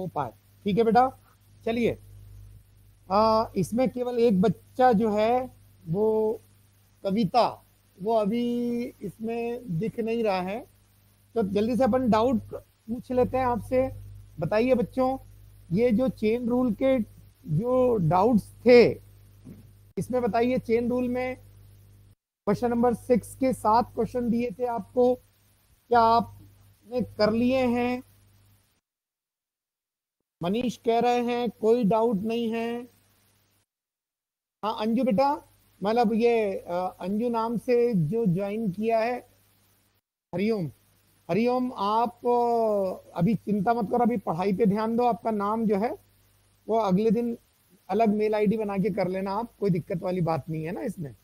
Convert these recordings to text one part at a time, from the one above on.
हो पाए। ठीक है बेटा, चलिए। इसमें केवल एक बच्चा जो है वो कविता, वो अभी इसमें दिख नहीं रहा है, तो जल्दी से अपन डाउट पूछ लेते हैं आपसे। बताइए बच्चों, ये जो चेन रूल के जो डाउट्स थे, इसमें बताइए चेन रूल में क्वेश्चन नंबर 6 के 7 क्वेश्चन दिए थे आपको, क्या आपने कर लिए हैं? मनीष कह रहे हैं कोई डाउट नहीं है। हाँ अंजू बेटा, मतलब ये अंजू नाम से जो ज्वाइन किया है, हरिओम। हरिओम, आप अभी चिंता मत करो, अभी पढ़ाई पे ध्यान दो। आपका नाम जो है वो अगले दिन अलग मेल आईडी बना के कर लेना आप, कोई दिक्कत वाली बात नहीं है ना इसमें।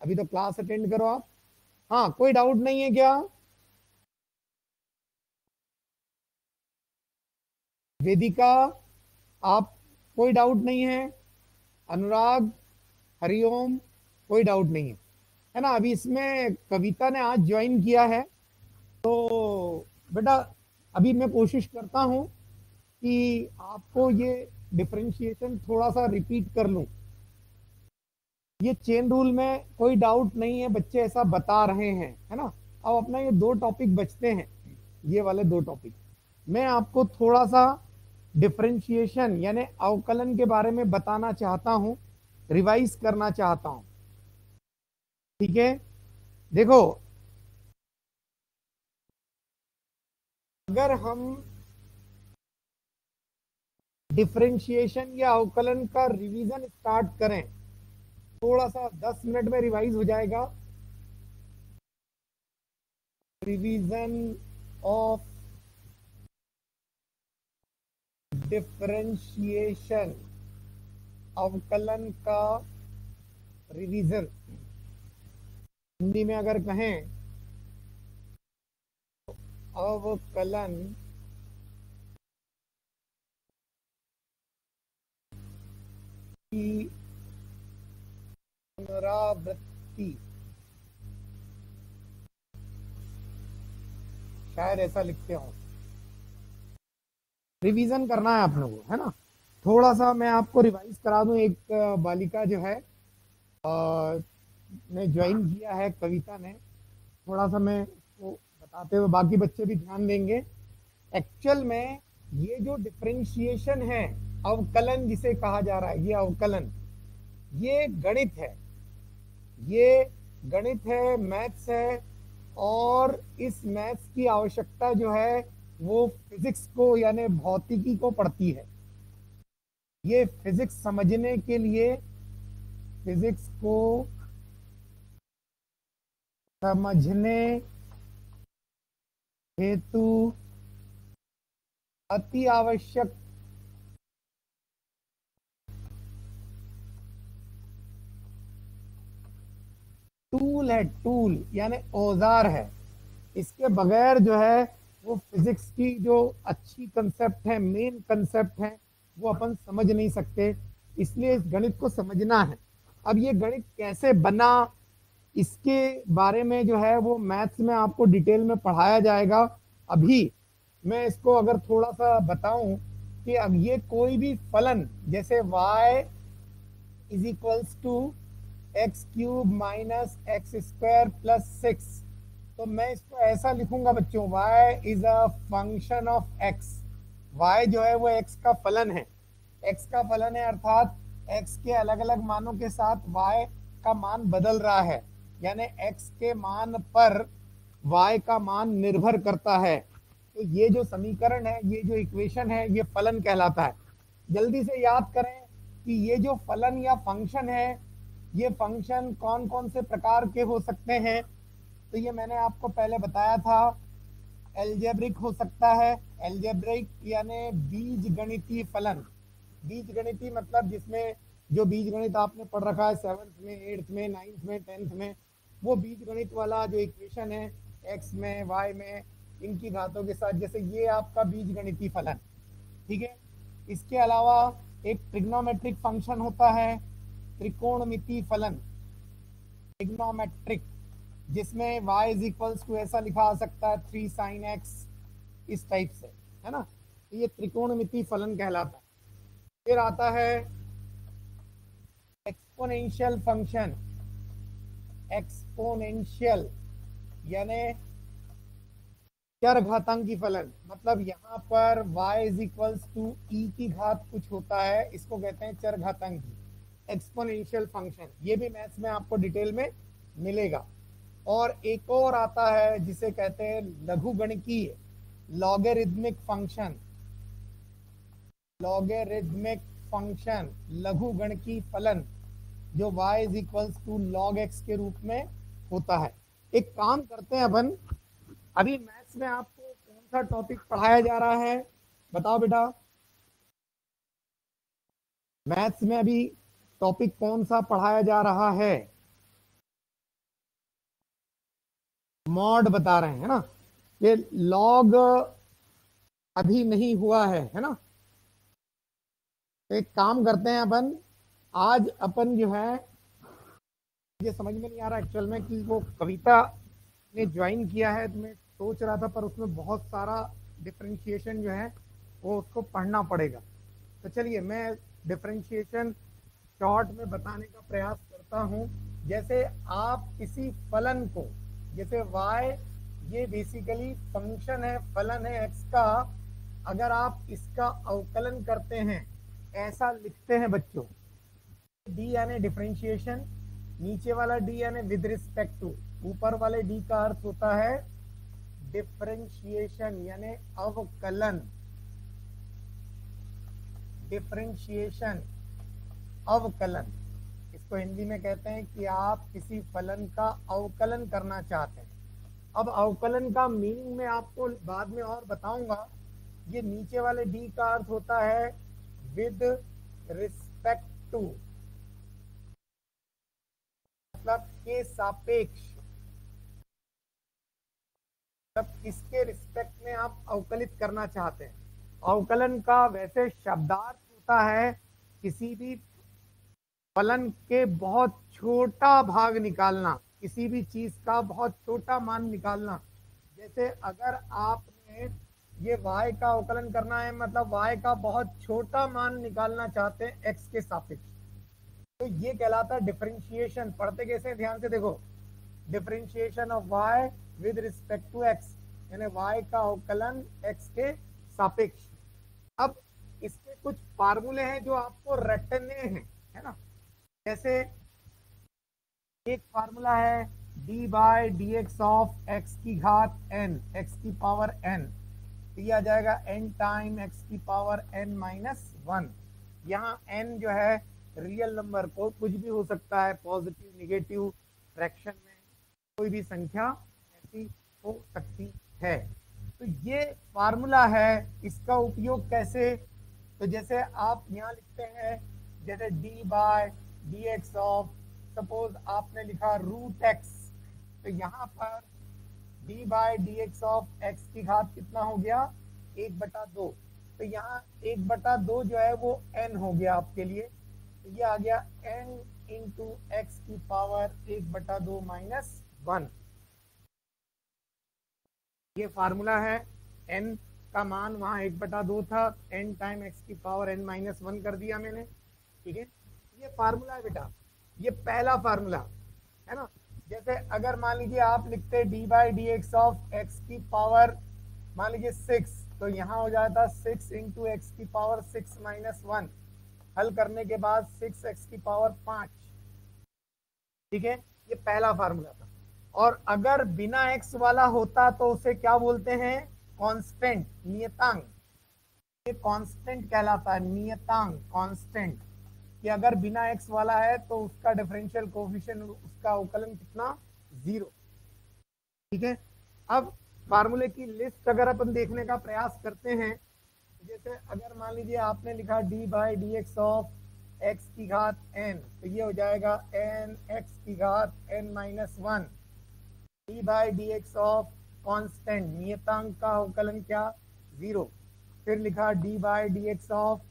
अभी तो क्लास अटेंड करो आप। हाँ, कोई डाउट नहीं है क्या? वेदिका, आप, कोई डाउट नहीं है? अनुराग, हरिओम, कोई डाउट नहीं है ना? अभी इसमें कविता ने आज ज्वाइन किया है, तो बेटा अभी मैं कोशिश करता हूं कि आपको ये डिफरेंशिएशन थोड़ा सा रिपीट कर लूं। ये चेन रूल में कोई डाउट नहीं है, बच्चे ऐसा बता रहे हैं, है ना? अब अपना ये दो टॉपिक बचते हैं, ये वाले दो टॉपिक मैं आपको थोड़ा सा डिफरेंशिएशन यानी अवकलन के बारे में बताना चाहता हूं, रिवाइज करना चाहता हूं। ठीक है, देखो, अगर हम डिफरेंशिएशन या अवकलन का रिवीजन स्टार्ट करें, थोड़ा सा 10 मिनट में रिवाइज हो जाएगा। रिवीजन ऑफ डिफरेंशिएशन, अवकलन का रिवीजन, हिंदी में अगर कहें अवकलन की पुनरावृत्ति, शायद ऐसा लिखते हो। रिवीजन करना है आप लोगों को, है ना? थोड़ा सा मैं आपको रिवाइज करा दूं। एक बालिका जो है ने ज्वाइन किया है, कविता ने। थोड़ा सा मैं उसको बताते हुए बाकी बच्चे भी ध्यान देंगे। एक्चुअल में ये जो डिफरेंशिएशन है, अवकलन जिसे कहा जा रहा है, ये अवकलन, ये गणित है, ये गणित है, मैथ्स है। और इस मैथ्स की आवश्यकता जो है वो फिजिक्स को यानी भौतिकी को पड़ती है। ये फिजिक्स समझने के लिए, फिजिक्स को समझने हेतु अति आवश्यक टूल है, टूल यानी औजार है। इसके बगैर जो है वो फिजिक्स की जो अच्छी कंसेप्ट है, मेन कंसेप्ट है, वो अपन समझ नहीं सकते। इसलिए इस गणित को समझना है। अब ये गणित कैसे बना, इसके बारे में जो है वो मैथ्स में आपको डिटेल में पढ़ाया जाएगा। अभी मैं इसको अगर थोड़ा सा बताऊं कि अब ये कोई भी फलन, जैसे y is equals to x cube minus x square plus 6, तो मैं इसको ऐसा लिखूंगा बच्चों, y is a function of x। y जो है वो x का फलन है, x का फलन है, अर्थात x के अलग अलग मानों के साथ y का मान बदल रहा है, यानी x के मान पर y का मान निर्भर करता है। तो ये जो समीकरण है, ये जो इक्वेशन है, ये फलन कहलाता है। जल्दी से याद करें कि ये जो फलन या फंक्शन है, ये फंक्शन कौन कौन से प्रकार के हो सकते हैं। तो ये मैंने आपको पहले बताया था, एल्जेब्रिक हो सकता है, एल्जेब्रिक यानी बीज गणितीय फलन। बीज गणितीय मतलब जिसमें जो बीज गणित आपने पढ़ रखा है 7th में, 8th में, 9th में, 10th में, वो बीज गणित वाला जो इक्वेशन है, एक्स में, वाई में, इनकी घातों के साथ, जैसे ये आपका बीज गणितीय फलन। ठीक है, इसके अलावा एक ट्रिग्नोमेट्रिक फंक्शन होता है, त्रिकोणमितीय फलन, ट्रिग्नोमेट्रिक, जिसमें y इज इक्वल्स टू ऐसा लिखा आ सकता है 3 sin x, इस टाइप से, है ना? ये त्रिकोणमिति फलन कहलाता है। फिर आता है एक्सपोनेंशियल फंक्शन। एक्सपोनेंशियल यानी चरघातांकी फलन, मतलब यहाँ पर y इज इक्वल्स टू ई की घात कुछ होता है, इसको कहते हैं चरघातांकी एक्सपोनेंशियल फंक्शन। ये भी मैथ्स में आपको डिटेल में मिलेगा। और एक और आता है जिसे कहते हैं लघुगणकीय लॉगरिथमिक फंक्शन। लॉगरिथमिक फंक्शन लघुगणकीय फलन जो y is equals to log x के रूप में होता है। एक काम करते हैं अपन, अभी मैथ्स में आपको कौन सा टॉपिक पढ़ाया जा रहा है बताओ बेटा। मैथ्स में अभी टॉपिक कौन सा पढ़ाया जा रहा है? मॉड बता रहे हैं ना। ये लॉग अभी नहीं हुआ है ना। एक काम करते हैं अपन, आज अपन जो है, मुझे समझ में नहीं आ रहा एक्चुअल में कि वो कविता ने ज्वाइन किया है तो मैं सोच रहा था, पर उसमें बहुत सारा डिफरेंशिएशन जो है वो उसको पढ़ना पड़ेगा। तो चलिए मैं डिफरेंशिएशन शॉर्ट में बताने का प्रयास करता हूँ। जैसे आप किसी फलन को, जैसे y ये बेसिकली फंक्शन है, फलन है x का, अगर आप इसका अवकलन करते हैं, ऐसा लिखते हैं बच्चों, d यानी डिफरेंशिएशन, नीचे वाला d यानी विद रिस्पेक्ट टू, ऊपर वाले d का अर्थ होता है डिफरेंशिएशन यानी अवकलन। डिफरेंशिएशन अवकलन, इसको हिंदी में कहते हैं कि आप किसी फलन का अवकलन करना चाहते हैं। अब अवकलन का मीनिंग मैं आपको बाद में और बताऊंगा। ये नीचे वाले डी का अर्थ होता है विद रिस्पेक्ट टू, मतलब के सापेक्ष, मतलब किसके रिस्पेक्ट में आप अवकलित करना चाहते हैं। अवकलन का वैसे शब्दार्थ होता है किसी भी फलन के बहुत छोटा भाग निकालना, किसी भी चीज का बहुत छोटा मान निकालना। जैसे अगर आपने ये y का अवकलन करना है, मतलब y का बहुत छोटा मान निकालना चाहते हैं x के सापेक्ष, तो ये कहलाता है डिफरेंशिएशन। पढ़ते कैसे हैं ध्यान से देखो, differentiation of y with respect to x, यानी y का अवकलन x के सापेक्ष। अब इसके कुछ फार्मूले हैं जो आपको रटने हैं, है ना। जैसे एक फार्मूला है d by d x of x की घात n, एक्स की पावर n, तो ये आ जाएगा n टाइम एक्स की पावर n माइनस 1। यहाँ n जो है रियल नंबर को कुछ भी हो सकता है, पॉजिटिव निगेटिव, फ्रैक्शन में कोई भी संख्या ऐसी हो सकती है। तो ये फार्मूला है, इसका उपयोग कैसे, तो जैसे आप यहाँ लिखते हैं, जैसे d by d x of, suppose आपने लिखा रूट एक्स, तो यहाँ पर d by d x of x की घात कितना हो गया 1/2, तो यहाँ 1/2 जो है वो n हो गया आपके लिए, तो ये आ गया n इंटू एक्स की पावर 1/2 माइनस 1। ये फार्मूला है, n का मान वहां 1/2 था, n टाइम एक्स की पावर n माइनस 1 कर दिया मैंने, ठीक है। ये फार्मूला है बेटा, ये पहला फार्मूला है ना। जैसे अगर मान लीजिए आप लिखते D by d x of x की पावर मान लीजिए 6, तो यहाँ हो जाता 6 इंटू एक्स की पावर 6 माइनस 1, हल करने के बाद 6x की पावर 5, ठीक है। ये पहला फार्मूला था। और अगर बिना x वाला होता तो उसे क्या बोलते हैं, कांस्टेंट, नियतांक। ये कांस्टेंट कहलाता है, नियतांक कांस्टेंट, कि अगर बिना x वाला है तो उसका डिफरेंशियल कोएफिशिएंट, उसका अवकलन कितना, 0, ठीक है। अब फार्मूले की लिस्ट अगर अपन देखने का प्रयास करते हैं, जैसे अगर मान लीजिए आपने लिखा D by d x of x की घात n, तो ये हो जाएगा n एक्स की घात n minus 1, D by d x of constant, नियतांक का अवकलन क्या, 0। फिर लिखा D by d x of,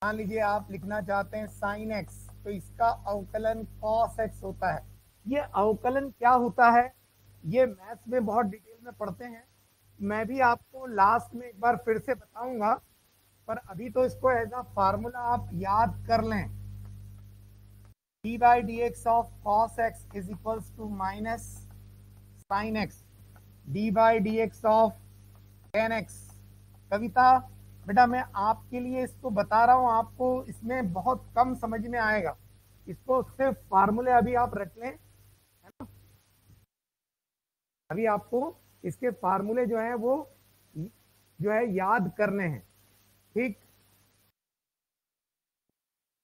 मान लीजिए आप लिखना चाहते हैं साइन एक्स, तो इसका अवकलन कॉस एक्स होता है। ये अवकलन क्या होता है, ये मैथ्स में बहुत डिटेल में पढ़ते हैं, मैं भी आपको लास्ट में एक बार फिर से बताऊंगा, पर अभी तो इसको एज अ फार्मूला आप याद कर लें। d by dx of cos x is equals to minus sin x d by dx of tan x। कविता बेटा मैं आपके लिए इसको बता रहा हूं, आपको इसमें बहुत कम समझ में आएगा, इसको सिर्फ फार्मूले अभी आप रख लें, है ना। अभी आपको इसके फार्मूले जो है वो जो है याद करने हैं, ठीक।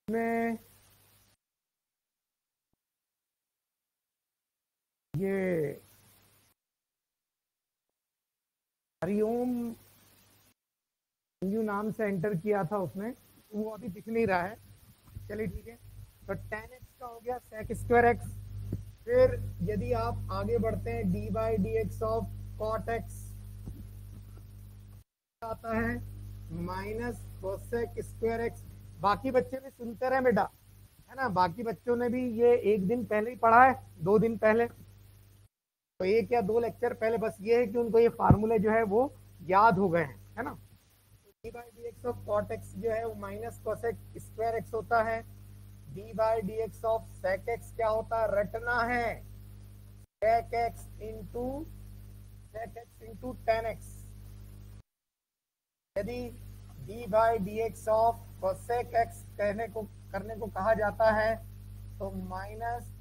में ये हरिओम संजू नाम से एंटर किया था उसने, वो अभी दिख नहीं रहा है। चलिए ठीक है, तो tan x का हो गया sec स्क्वायर एक्स। फिर यदि आप आगे बढ़ते हैं d by d x of cot x आता है माइनस कोसेक स्क्वायर एक्स। बाकी बच्चे भी सुनते रहे बेटा, है ना, बाकी बच्चों ने भी ये एक दिन पहले ही पढ़ा है, 2 दिन पहले, तो एक या 2 लेक्चर पहले, बस ये है कि उनको ये फार्मूले जो है वो याद हो गए हैं, है ना। D by d x of cot x जो है वो माइनस कोसेक स्क्वायर एक्स होता है। D by d x of sec x क्या होता है, रटना है, sec x into tan x. यदि d by d x of cosec x करने को कहा जाता है तो minus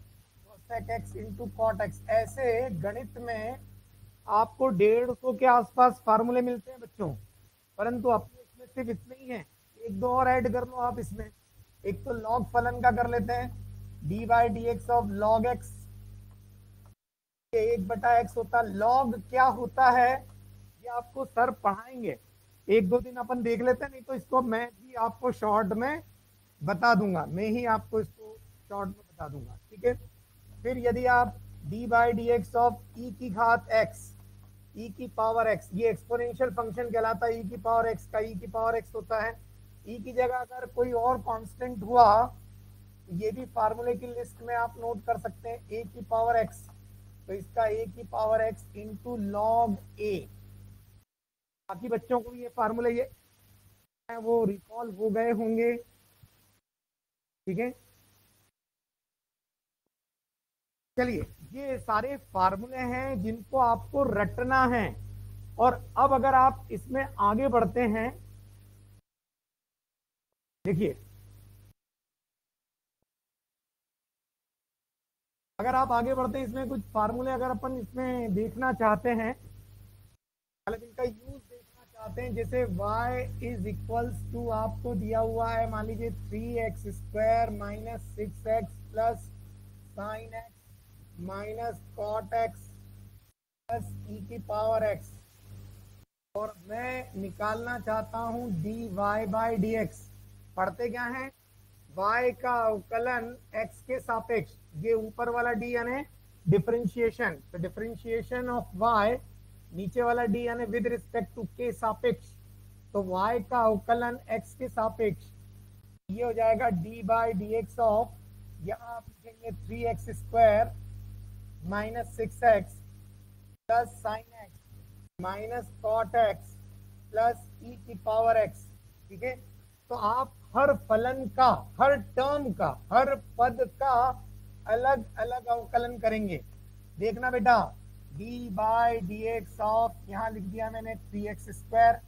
cosec x into cot x. ऐसे गणित में आपको 150 के आसपास फार्मूले मिलते हैं बच्चों, परंतु अपने इसमें सिर्फ इतने ही है, एक दो और ऐड कर लो आप इसमें। एक तो लॉग फलन का कर लेते हैं, D by d x of log x, 1/x होता है। लॉग क्या होता है ये आपको सर पढ़ाएंगे, 1-2 दिन अपन देख लेते हैं, नहीं तो इसको मैं भी आपको शॉर्ट में बता दूंगा, मैं ही आपको इसको शॉर्ट में बता दूंगा, ठीक है। फिर यदि आप d by d x of e की घात x, ई की पावर x, ये एक्सपोनेंशियल फंक्शन कहलाता है, ई की पावर x का ई की पावर x होता है। ई की जगह अगर कोई और कांस्टेंट हुआ, ये भी फार्मूले की लिस्ट में आप नोट कर सकते हैं, a की पावर x, तो इसका a की power x into log a। बाकी बच्चों को ये फार्मूले ये वो रिकॉल हो गए होंगे, ठीक है। चलिए, ये सारे फार्मूले हैं जिनको आपको रटना है। और अब अगर आप इसमें आगे बढ़ते हैं, देखिए अगर आप आगे बढ़ते हैं इसमें कुछ फार्मूले अगर अपन इसमें देखना चाहते हैं, मतलब इनका यूज देखना चाहते हैं, जैसे y इज इक्वल्स टू आपको दिया हुआ है, मान लीजिए 3x square minus 6x plus sine x minus cot x plus e की पावर एक्स, और मैं निकालना चाहता हूं d y by d x. पढ़ते क्या है, y का अवकलन x के सापेक्ष, ये ऊपर वाला d यानी डिफरेंशिएशन, तो डिफरेंशिएशन ऑफ y, नीचे वाला d यानी विद रिस्पेक्ट टू के सापेक्ष, तो y का अवकलन x के सापेक्ष, ये हो जाएगा d by d x of, यहाँ आप लिखेंगे 3x square minus 6x plus sine x minus cot x plus e की पावर एक्स, ठीक है। तो आप हर फलन का, हर टर्म का, हर पद का अलग अलग अवकलन करेंगे। देखना बेटा, d by d x of, यहाँ लिख दिया मैंने 3x square,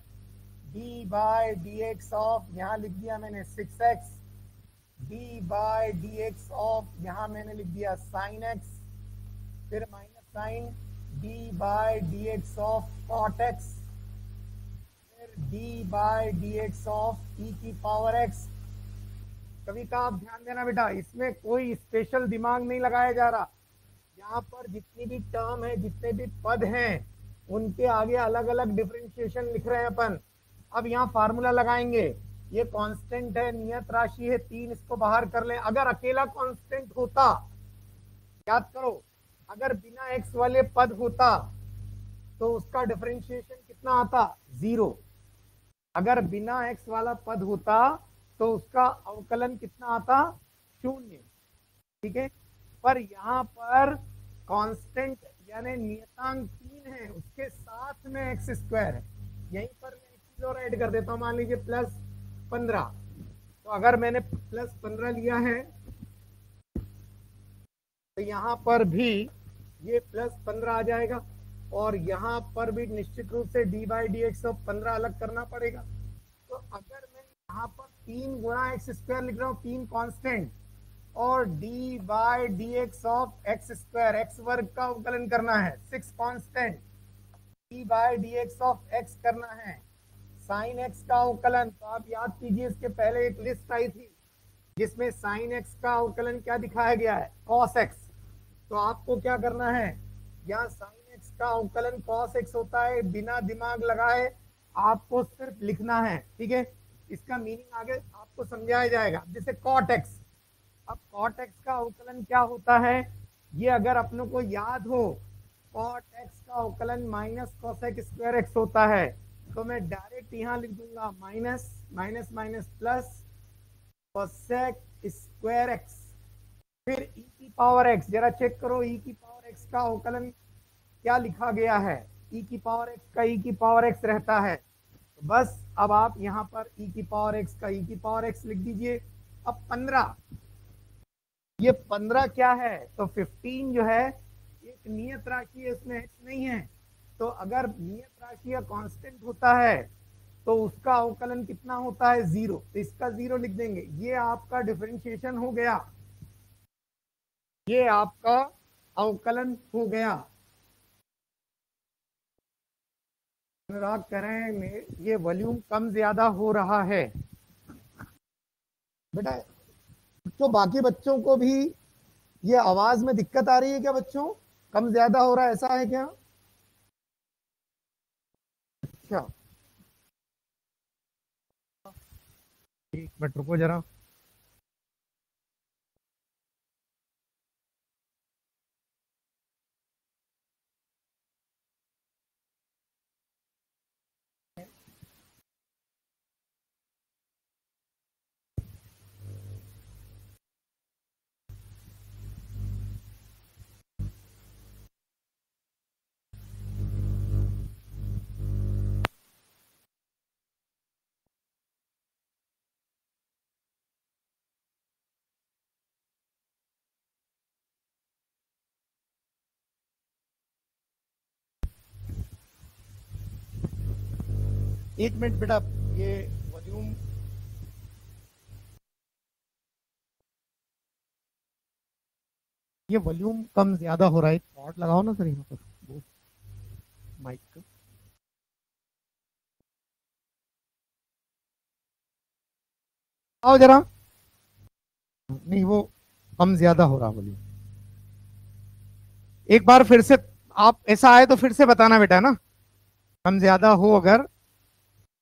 d by d x of, यहाँ लिख दिया मैंने 6x, d by d x of, यहाँ मैंने लिख दिया साइन x, फिर minus sine d by d x of cot x, d by d x of e की पावर x। कविता आप ध्यान देना बेटा, इसमें कोई स्पेशल दिमाग नहीं लगाया जा रहा, यहाँ पर जितनी भी टर्म है, जितने भी पद हैं, उनके आगे अलग अलग डिफरेंशिएशन लिख रहे हैं अपन। अब यहाँ फार्मूला लगाएंगे, ये कांस्टेंट है, नियत राशि है 3, इसको बाहर कर लें। अगर अकेला कांस्टेंट होता, याद करो, अगर बिना एक्स वाले पद होता तो उसका डिफरेंशिएशन कितना आता, 0। अगर बिना x वाला पद होता तो उसका अवकलन कितना आता, 0, ठीक है। पर यहाँ पर कांस्टेंट यानी नियतांक 3 है, उसके साथ में एक्स स्क्वायर है। यहीं पर मैं एक चीज और ऐड कर देता हूँ, मान लीजिए +15। तो अगर मैंने +15 लिया है तो यहाँ पर भी ये +15 आ जाएगा, और यहाँ पर भी निश्चित रूप से d/dx अलग करना पड़ेगा। तो अगर मैं यहाँ पर 3 गुणा एक्स स्क्वायर लिख रहा हूँ, 3 कांस्टेंट, और d/dx एक्स वर्ग का अवकलन करना है, 6 कांस्टेंट, d/dx करना है, साइन एक्स का अवकलन। तो आप याद कीजिए, इसके पहले एक लिस्ट आई थी जिसमें साइन एक्स का अवकलन क्या दिखाया गया है, कॉस एक्स। तो आपको क्या करना है, यहाँ साइन एक्स का अवकलन कॉस एक्स होता है, बिना दिमाग लगाए आपको सिर्फ लिखना है, ठीक है। इसका मीनिंग आगे आपको समझाया जाएगा। जैसे कॉट एक्स, अब कॉट एक्स का अवकलन क्या होता है, ये अगर अपनों को याद हो, कॉट एक्स का अवकलन माइनस कॉसेक स्क्वायर एक्स होता है। तो मैं डायरेक्ट यहाँ लिख दूंगा minus minus minus plus cosec square x, फिर ई की पावर एक्स। जरा चेक करो, ई की पावर एक्स का अवकलन क्या लिखा गया है, ई की पावर एक्स का ई की पावर एक्स रहता है। तो बस अब आप यहाँ पर ई की पावर एक्स का ई की पावर एक्स लिख दीजिए। अब 15, ये 15 क्या है, तो 15 जो है एक नियत राशि है, इसमें एक्स नहीं है। तो अगर नियत राशि या कांस्टेंट होता है तो उसका अवकलन कितना होता है, 0। तो इसका 0 लिख देंगे। ये आपका डिफरेंशिएशन हो गया, ये आपका अवकलन हो गया। अनुराग कह रहे हैं ये वॉल्यूम कम ज्यादा हो रहा है। बेटा तो बाकी बच्चों को भी ये आवाज में दिक्कत आ रही है क्या बच्चों, कम ज्यादा हो रहा है, ऐसा है क्या? अच्छा, एक मिनट रुको जरा। एक मिनट बेटा, ये वॉल्यूम ये वॉल्यूम कम ज्यादा हो रहा है, कॉर्ड लगाओ ना सर यहाँ पर माइक का। आओ जरा, नहीं वो कम ज्यादा हो रहा वॉल्यूम। एक बार फिर से, आप ऐसा आए तो फिर से बताना बेटा ना, कम ज्यादा हो अगर।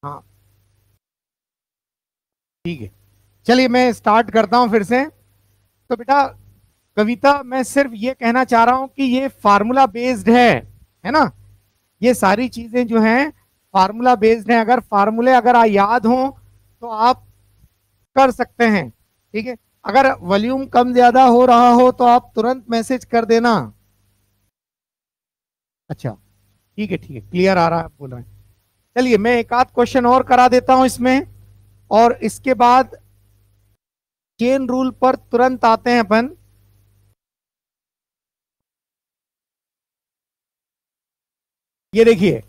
हाँ ठीक है, चलिए मैं स्टार्ट करता हूं फिर से। तो बेटा कविता, मैं सिर्फ ये कहना चाह रहा हूं कि ये फार्मूला बेस्ड है ना, ये सारी चीजें जो हैं फार्मूला बेस्ड हैं। अगर फार्मूले अगर याद हो तो आप कर सकते हैं, ठीक है। अगर वॉल्यूम कम ज्यादा हो रहा हो तो आप तुरंत मैसेज कर देना। अच्छा ठीक है, क्लियर आ रहा है, आप बोल रहे हैं। चलिए मैं एक आध क्वेश्चन और करा देता हूं इसमें, और इसके बाद चेन रूल पर तुरंत आते हैं अपन। ये देखिए,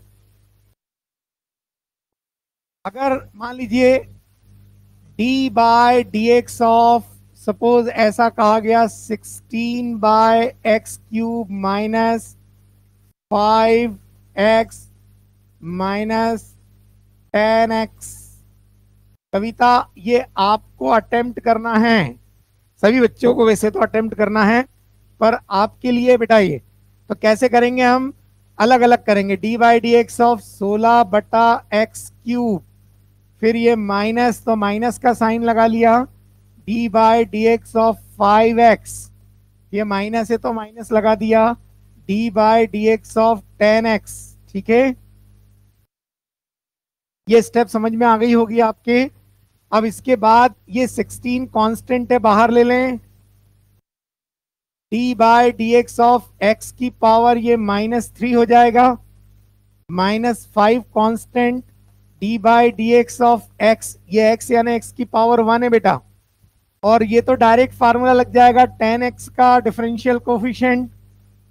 अगर मान लीजिए d/dx सपोज ऐसा कहा गया 16/x³ minus 5x minus 10x। कविता ये आपको अटेम्प्ट करना है, सभी बच्चों को वैसे तो अटेम्प्ट करना है, पर आपके लिए बेटा ये तो कैसे करेंगे, हम अलग अलग करेंगे। d/dx 16/x³, फिर ये माइनस, तो माइनस का साइन लगा लिया। d/dx 5x, ये माइनस है तो माइनस लगा दिया। d/dx 10x, ठीक है। ये स्टेप समझ में आ गई होगी आपके। अब इसके बाद ये 16 कांस्टेंट है, बाहर ले लें। D by d x of x की पावर ये -3 हो जाएगा, -5 constant D by d x of x, ये एक्स यानी एक्स की पावर 1 है बेटा। और ये तो डायरेक्ट फार्मूला लग जाएगा, tan x का differential coefficient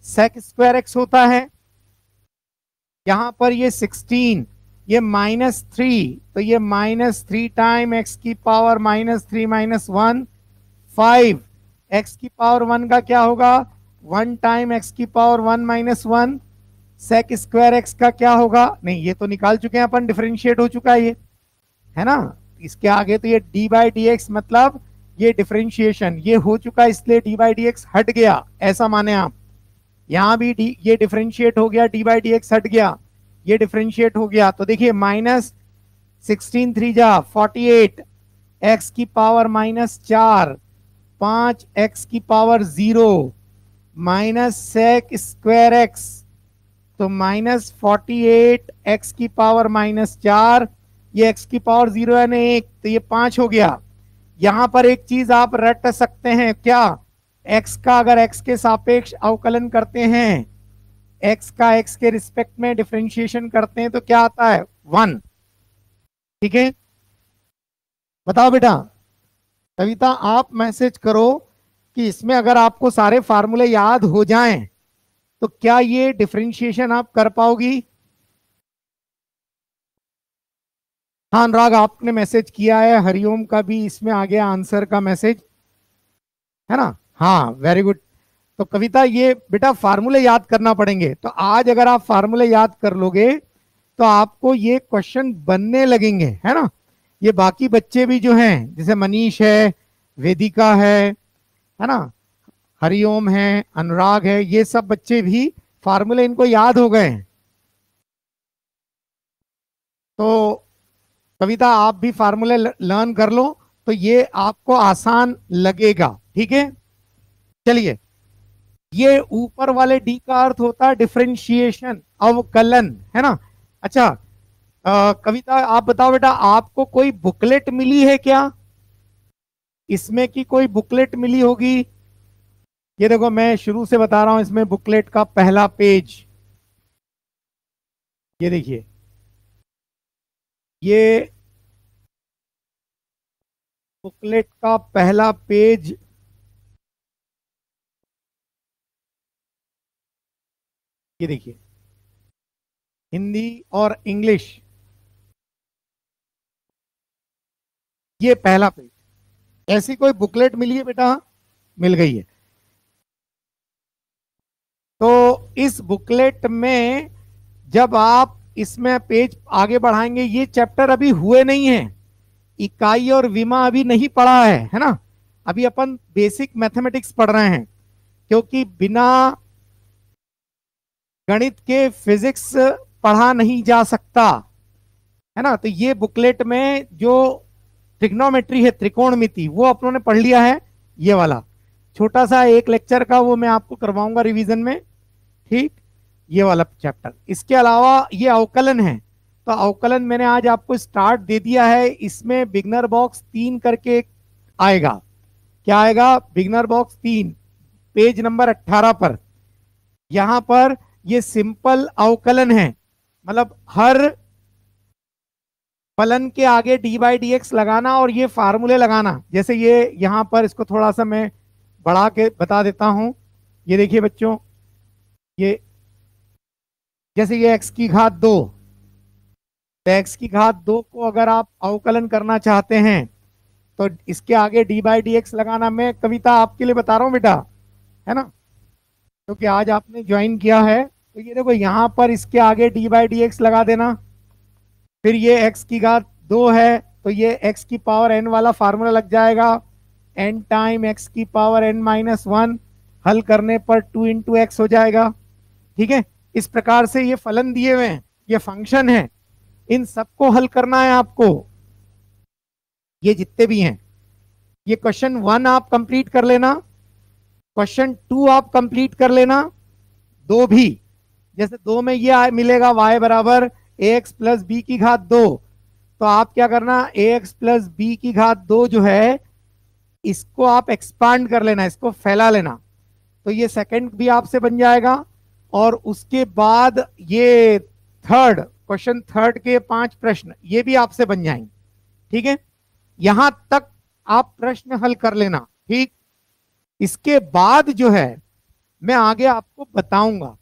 sec square x होता है। यहां पर ये 16, ये -3, तो ये -3 टाइम x की पावर -3 -1, 5, x की पावर 1 का क्या होगा, 1 टाइम x की पावर 1 -1, sec स्क्वायर x का क्या होगा, नहीं ये तो निकाल चुके हैं अपन, डिफरेंशिएट हो चुका है ये, है ना। इसके आगे तो ये डी बाई डी एक्स मतलब ये डिफरेंशिएशन ये हो चुका है, इसलिए डी बाई डी एक्स हट गया, ऐसा माने आप। यहां भी ये डिफरेंशिएट हो गया, डी बाई डी एक्स हट गया, ये डिफरेंशिएट हो गया। तो देखिए -16 3 जा 48, एक्स की पावर -4, 5 एक्स की power 0 minus sec square x, तो -48 एक्स की पावर -4, ये एक्स की पावर 0 यानी 1, तो ये 5 हो गया। यहां पर एक चीज आप रट सकते हैं क्या, x का अगर x के सापेक्ष अवकलन करते हैं, x का x के रिस्पेक्ट में डिफरेंशिएशन करते हैं तो क्या आता है 1। ठीक है, बताओ बेटा। कविता आप मैसेज करो कि इसमें अगर आपको सारे फार्मूले याद हो जाएं तो क्या ये डिफरेंशिएशन आप कर पाओगी। हाँ अनुराग आपने मैसेज किया है, हरिओम का भी इसमें आ गया आंसर का मैसेज, है ना। हाँ वेरी गुड। तो कविता ये बेटा फार्मूले याद करना पड़ेंगे, तो आज अगर आप फार्मूले याद कर लोगे तो आपको ये क्वेश्चन बनने लगेंगे, है ना। ये बाकी बच्चे भी जो हैं जैसे मनीष है, वेदिका है ना, हरिओम है, अनुराग है, ये सब बच्चे भी फार्मूले इनको याद हो गए हैं। तो कविता आप भी फार्मूले लर्न कर लो तो ये आपको आसान लगेगा। ठीक है, चलिए। ये ऊपर वाले डी का अर्थ होता है डिफरेंशिएशन, अवकलन, है ना। अच्छा कविता आप बताओ बेटा, आपको कोई बुकलेट मिली है क्या, इसमें की कोई बुकलेट मिली होगी। ये देखो मैं शुरू से बता रहा हूं, इसमें बुकलेट का पहला पेज, ये देखिए, ये बुकलेट का पहला पेज, ये देखिए हिंदी और इंग्लिश, ये पहला पेज। ऐसी कोई बुकलेट मिली है बेटा, मिल गई है। तो इस बुकलेट में जब आप इसमें पेज आगे बढ़ाएंगे, ये चैप्टर अभी हुए नहीं है, इकाई और विमा अभी नहीं पढ़ा है ना। अभी अपन बेसिक मैथमेटिक्स पढ़ रहे हैं, क्योंकि बिना गणित के फिजिक्स पढ़ा नहीं जा सकता, है ना। तो ये बुकलेट में जो ट्रिग्नोमेट्री है, त्रिकोणमिति, वो अपनों ने पढ़ लिया है, ये वाला छोटा सा एक लेक्चर का वो मैं आपको करवाऊंगा रिवीजन में, ठीक, ये वाला चैप्टर। इसके अलावा ये अवकलन है, तो अवकलन मैंने आज आपको स्टार्ट दे दिया है। इसमें बिगनर बॉक्स 3 करके आएगा, क्या आएगा, बिगनर बॉक्स 3, पेज नंबर 18 पर। यहां पर ये सिंपल अवकलन है, मतलब हर फलन के आगे डी बाई डी एक्स लगाना और ये फार्मूले लगाना। जैसे ये यहां पर इसको थोड़ा सा मैं बढ़ा के बता देता हूं, ये देखिए बच्चों, ये जैसे ये x की घात 2, तो x की घात 2 को अगर आप अवकलन करना चाहते हैं तो इसके आगे डी बाई डी एक्स लगाना। मैं कविता आपके लिए बता रहा हूं बेटा, है ना, क्योंकि आज आपने ज्वाइन किया है। तो ये देखो यहां पर इसके आगे डी बाई डी एक्स लगा देना, फिर ये x की घात 2 है तो ये x की पावर n वाला फार्मूला लग जाएगा, n टाइम x की पावर n-1, हल करने पर 2 इंटू एक्स हो जाएगा। ठीक है, इस प्रकार से ये फलन दिए हुए हैं, ये फंक्शन है, इन सबको हल करना है आपको, ये जितने भी हैं। ये क्वेश्चन 1 आप कंप्लीट कर लेना, क्वेश्चन 2 आप कंप्लीट कर लेना, 2 भी। जैसे 2 में ये मिलेगा y बराबर ax प्लस बी की घात 2, तो आप क्या करना, ax प्लस बी की घात 2 जो है इसको आप एक्सपांड कर लेना, इसको फैला लेना। तो ये सेकंड भी आपसे बन जाएगा। और उसके बाद ये थर्ड क्वेश्चन, थर्ड के 5 प्रश्न ये भी आपसे बन जाएंगे। ठीक है, यहां तक आप प्रश्न हल कर लेना। ठीक, इसके बाद जो है मैं आगे आपको बताऊंगा,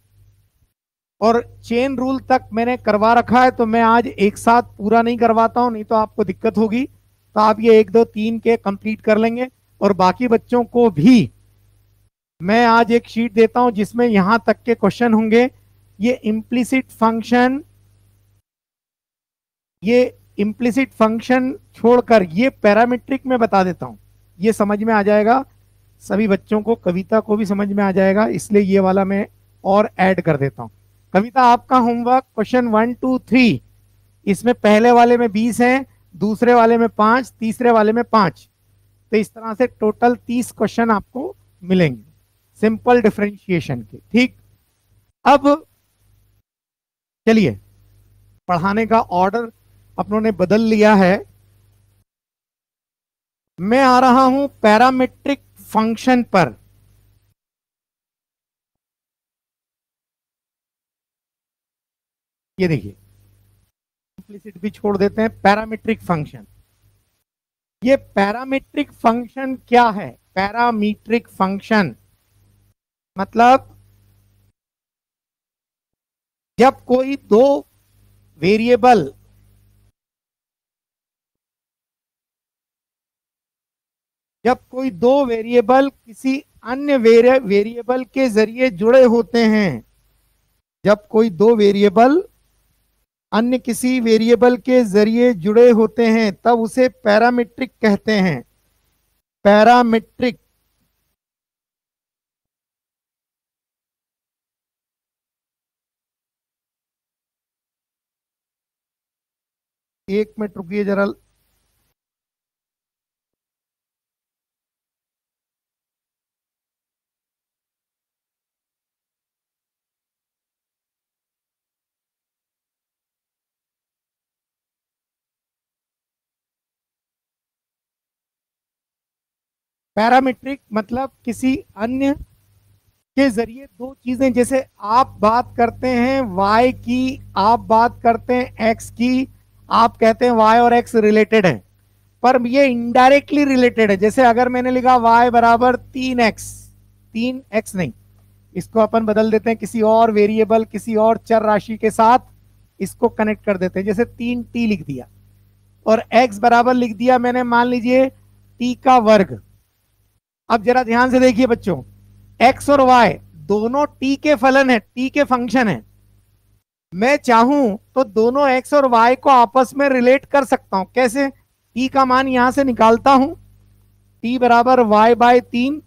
और चेन रूल तक मैंने करवा रखा है, तो मैं आज एक साथ पूरा नहीं करवाता हूं, नहीं तो आपको दिक्कत होगी। तो आप ये 1 2 3 के कंप्लीट कर लेंगे, और बाकी बच्चों को भी मैं आज एक शीट देता हूं जिसमें यहां तक के क्वेश्चन होंगे। ये इम्प्लिसिट फंक्शन, ये इम्प्लिसिट फंक्शन छोड़कर ये पैरामीट्रिक में बता देता हूं, ये समझ में आ जाएगा सभी बच्चों को, कविता को भी समझ में आ जाएगा, इसलिए ये वाला मैं और ऐड कर देता हूं। कविता, आपका होमवर्क क्वेश्चन 1 2 3, इसमें पहले वाले में 20 हैं, दूसरे वाले में 5, तीसरे वाले में 5, तो इस तरह से टोटल 30 क्वेश्चन आपको मिलेंगे सिंपल डिफरेंशिएशन के। ठीक, अब चलिए, पढ़ाने का ऑर्डर अपनों ने बदल लिया है। मैं आ रहा हूं पैरामीट्रिक फंक्शन पर। ये देखिए, इम्प्लिसिट भी छोड़ देते हैं, पैरामीट्रिक फंक्शन। ये पैरामीट्रिक फंक्शन क्या है? पैरामीट्रिक फंक्शन मतलब जब कोई दो वेरिएबल, जब कोई दो वेरिएबल किसी अन्य वेरिएबल के जरिए जुड़े होते हैं, जब कोई दो वेरिएबल अन्य किसी वेरिएबल के जरिए जुड़े होते हैं, तब उसे पैरामीट्रिक कहते हैं। पैरामीट्रिक। एक मिनट रुकिए जरा। पैरामीट्रिक मतलब किसी अन्य के जरिए दो चीजें, जैसे आप बात करते हैं y की, आप बात करते हैं x की, आप कहते हैं y और x रिलेटेड है, पर ये इनडायरेक्टली रिलेटेड है। जैसे अगर मैंने लिखा y बराबर 3x, 3x नहीं, इसको अपन बदल देते हैं किसी और वेरिएबल, किसी और चर राशि के साथ इसको कनेक्ट कर देते हैं, जैसे 3t लिख दिया, और x बराबर लिख दिया मैंने मान लीजिए t का वर्ग। अब जरा ध्यान से देखिए बच्चों, x और y दोनों t के फलन है, t के फंक्शन है। मैं चाहूं तो दोनों x और y को आपस में रिलेट कर सकता हूं। कैसे? t का मान यहां से निकालता हूं, t बराबर y बाय 3,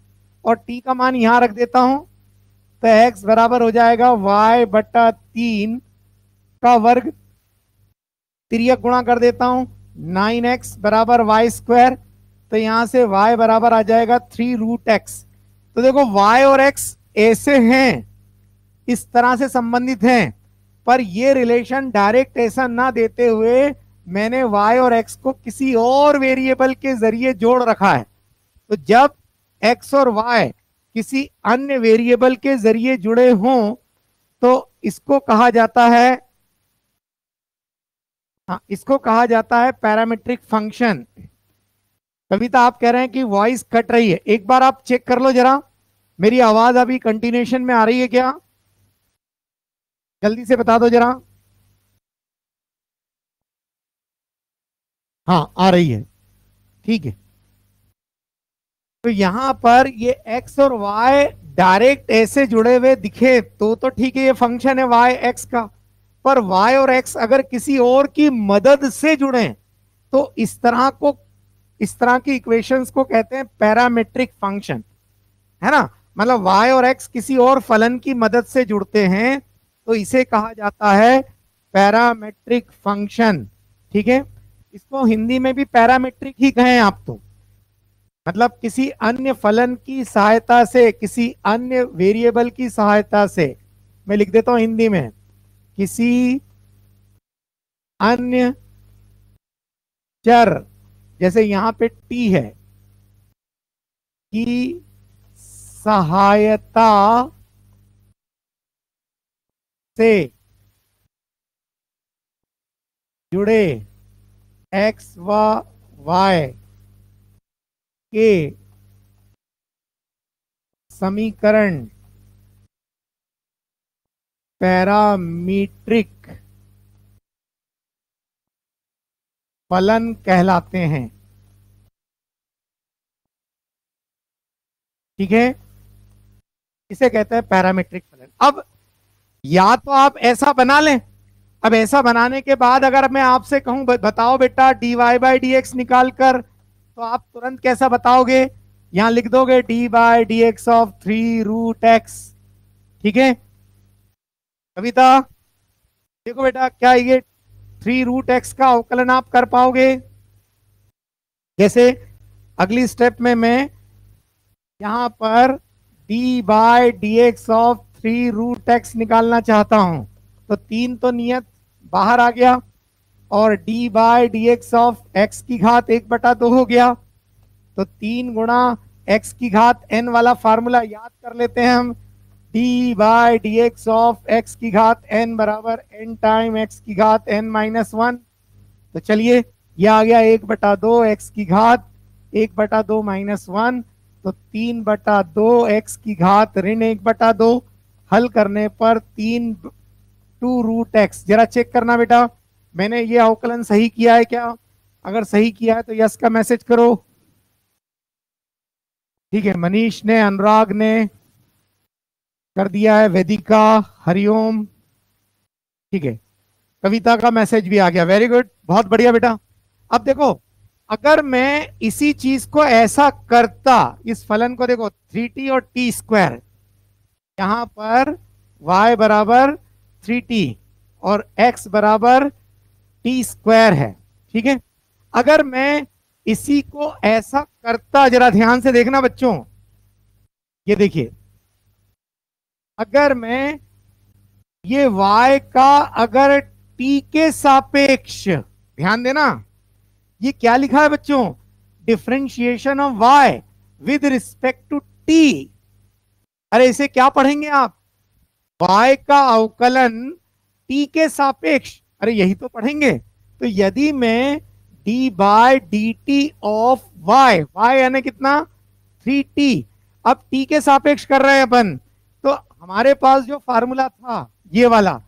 और t का मान यहां रख देता हूं, तो x बराबर हो जाएगा y बटा 3 का वर्ग, तिर्यक गुणा कर देता हूं, 9x बराबर वाई स्क्वायर, तो यहां से y बराबर आ जाएगा 3√x। तो देखो y और x ऐसे हैं, इस तरह से संबंधित हैं, पर ये रिलेशन डायरेक्ट ऐसा ना देते हुए मैंने y और x को किसी और वेरिएबल के जरिए जोड़ रखा है। तो जब x और y किसी अन्य वेरिएबल के जरिए जुड़े हों, तो इसको कहा जाता है, हाँ, इसको कहा जाता है पैरामीट्रिक फंक्शन। कविता, आप कह रहे हैं कि वॉइस कट रही है, एक बार आप चेक कर लो जरा, मेरी आवाज अभी कंटिन्यूएशन में आ रही है क्या? जल्दी से बता दो जरा। हाँ, आ रही है, ठीक है। तो यहां पर ये x और y डायरेक्ट ऐसे जुड़े हुए दिखे तो ठीक है, ये फंक्शन है y x का। पर y और x अगर किसी और की मदद से जुड़े, तो इस तरह को, इस तरह की इक्वेशंस को कहते हैं पैरामेट्रिक फंक्शन, है ना। मतलब y और x किसी और फलन की मदद से जुड़ते हैं, तो इसे कहा जाता है पैरामेट्रिक फंक्शन। ठीक है, इसको हिंदी में भी पैरामेट्रिक ही कहें आप तो, मतलब किसी अन्य फलन की सहायता से, किसी अन्य वेरिएबल की सहायता से, मैं लिख देता हूं हिंदी में, किसी अन्य चर, जैसे यहां पे t है, की सहायता से जुड़े एक्स व वाई के समीकरण पैरामीट्रिक फलन कहलाते हैं। ठीक है, इसे कहते हैं पैरामीट्रिक फलन। अब या तो आप ऐसा बना लें, अब ऐसा बनाने के बाद अगर मैं आपसे कहूं बताओ बेटा dy बाई डी एक्स निकाल कर, तो आप तुरंत कैसा बताओगे? यहां लिख दोगे D by d x of 3√x। ठीक है कविता, देखो बेटा क्या ये 3√x का अवकलन आप कर पाओगे? जैसे अगली स्टेप में मैं यहां पर d by d x of 3√x निकालना चाहता हूं, तो 3 तो नियत बाहर आ गया, और d by d x of x की घात 1/2 हो गया। तो 3 गुणा x की घात n वाला फार्मूला याद कर लेते हैं हम। d by d x of x की घात n बराबर n टाइम x की घात n-1। तो चलिए यह आ गया 1/2 x की घात 1/2 -1, तो 3/2 x की घात ऋण 1/2। हल करने पर 2√x। जरा चेक करना बेटा मैंने ये अवकलन सही किया है क्या? अगर सही किया है तो यस का मैसेज करो। ठीक है, मनीष ने, अनुराग ने कर दिया है, वेदिका, हरिओम। ठीक है, कविता का मैसेज भी आ गया, वेरी गुड, बहुत बढ़िया बेटा। अब देखो अगर मैं इसी चीज को ऐसा करता, इस फलन को देखो 3t और t², यहां पर y बराबर 3t और x बराबर t² है। ठीक है, अगर मैं इसी को ऐसा करता, जरा ध्यान से देखना बच्चों, ये देखिए अगर मैं ये y का अगर t के सापेक्ष, ध्यान देना ये क्या लिखा है बच्चों, differentiation of y with respect to t। अरे इसे क्या पढ़ेंगे आप, y का अवकलन t के सापेक्ष, अरे यही तो पढ़ेंगे। तो यदि मैं d by d t of y, y यानी कितना 3t, अब t के सापेक्ष कर रहे हैं अपन, तो हमारे पास जो फार्मूला था ये वाला,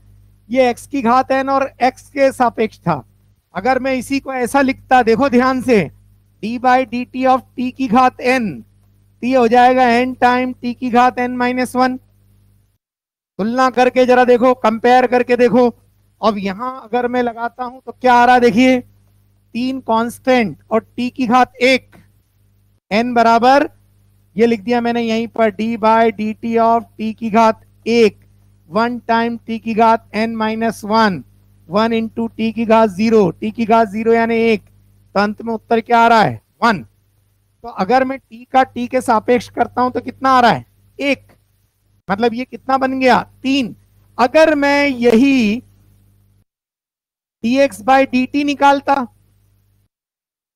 ये x की घात n और x के सापेक्ष था। अगर मैं इसी को ऐसा लिखता, देखो ध्यान से, d by D t of t की घात n, t हो जाएगा n टाइम t की घात n-1। तुलना करके जरा देखो, कंपेयर करके देखो। अब यहां अगर मैं लगाता हूं तो क्या आ रहा है, देखिए 3 कांस्टेंट और t की घात 1, n बराबर, ये लिख दिया मैंने यहीं पर d by D t of t की घात 1, 1 टाइम t की घात n-1, 1 इंटू t की घात 0, t की घात 0 यानी 1, तो अंत में उत्तर क्या आ रहा है 1। तो अगर मैं t का t के सापेक्ष करता हूं तो कितना आ रहा है 1, मतलब ये कितना बन गया 3। अगर मैं यही dx बाई डी टी निकालता,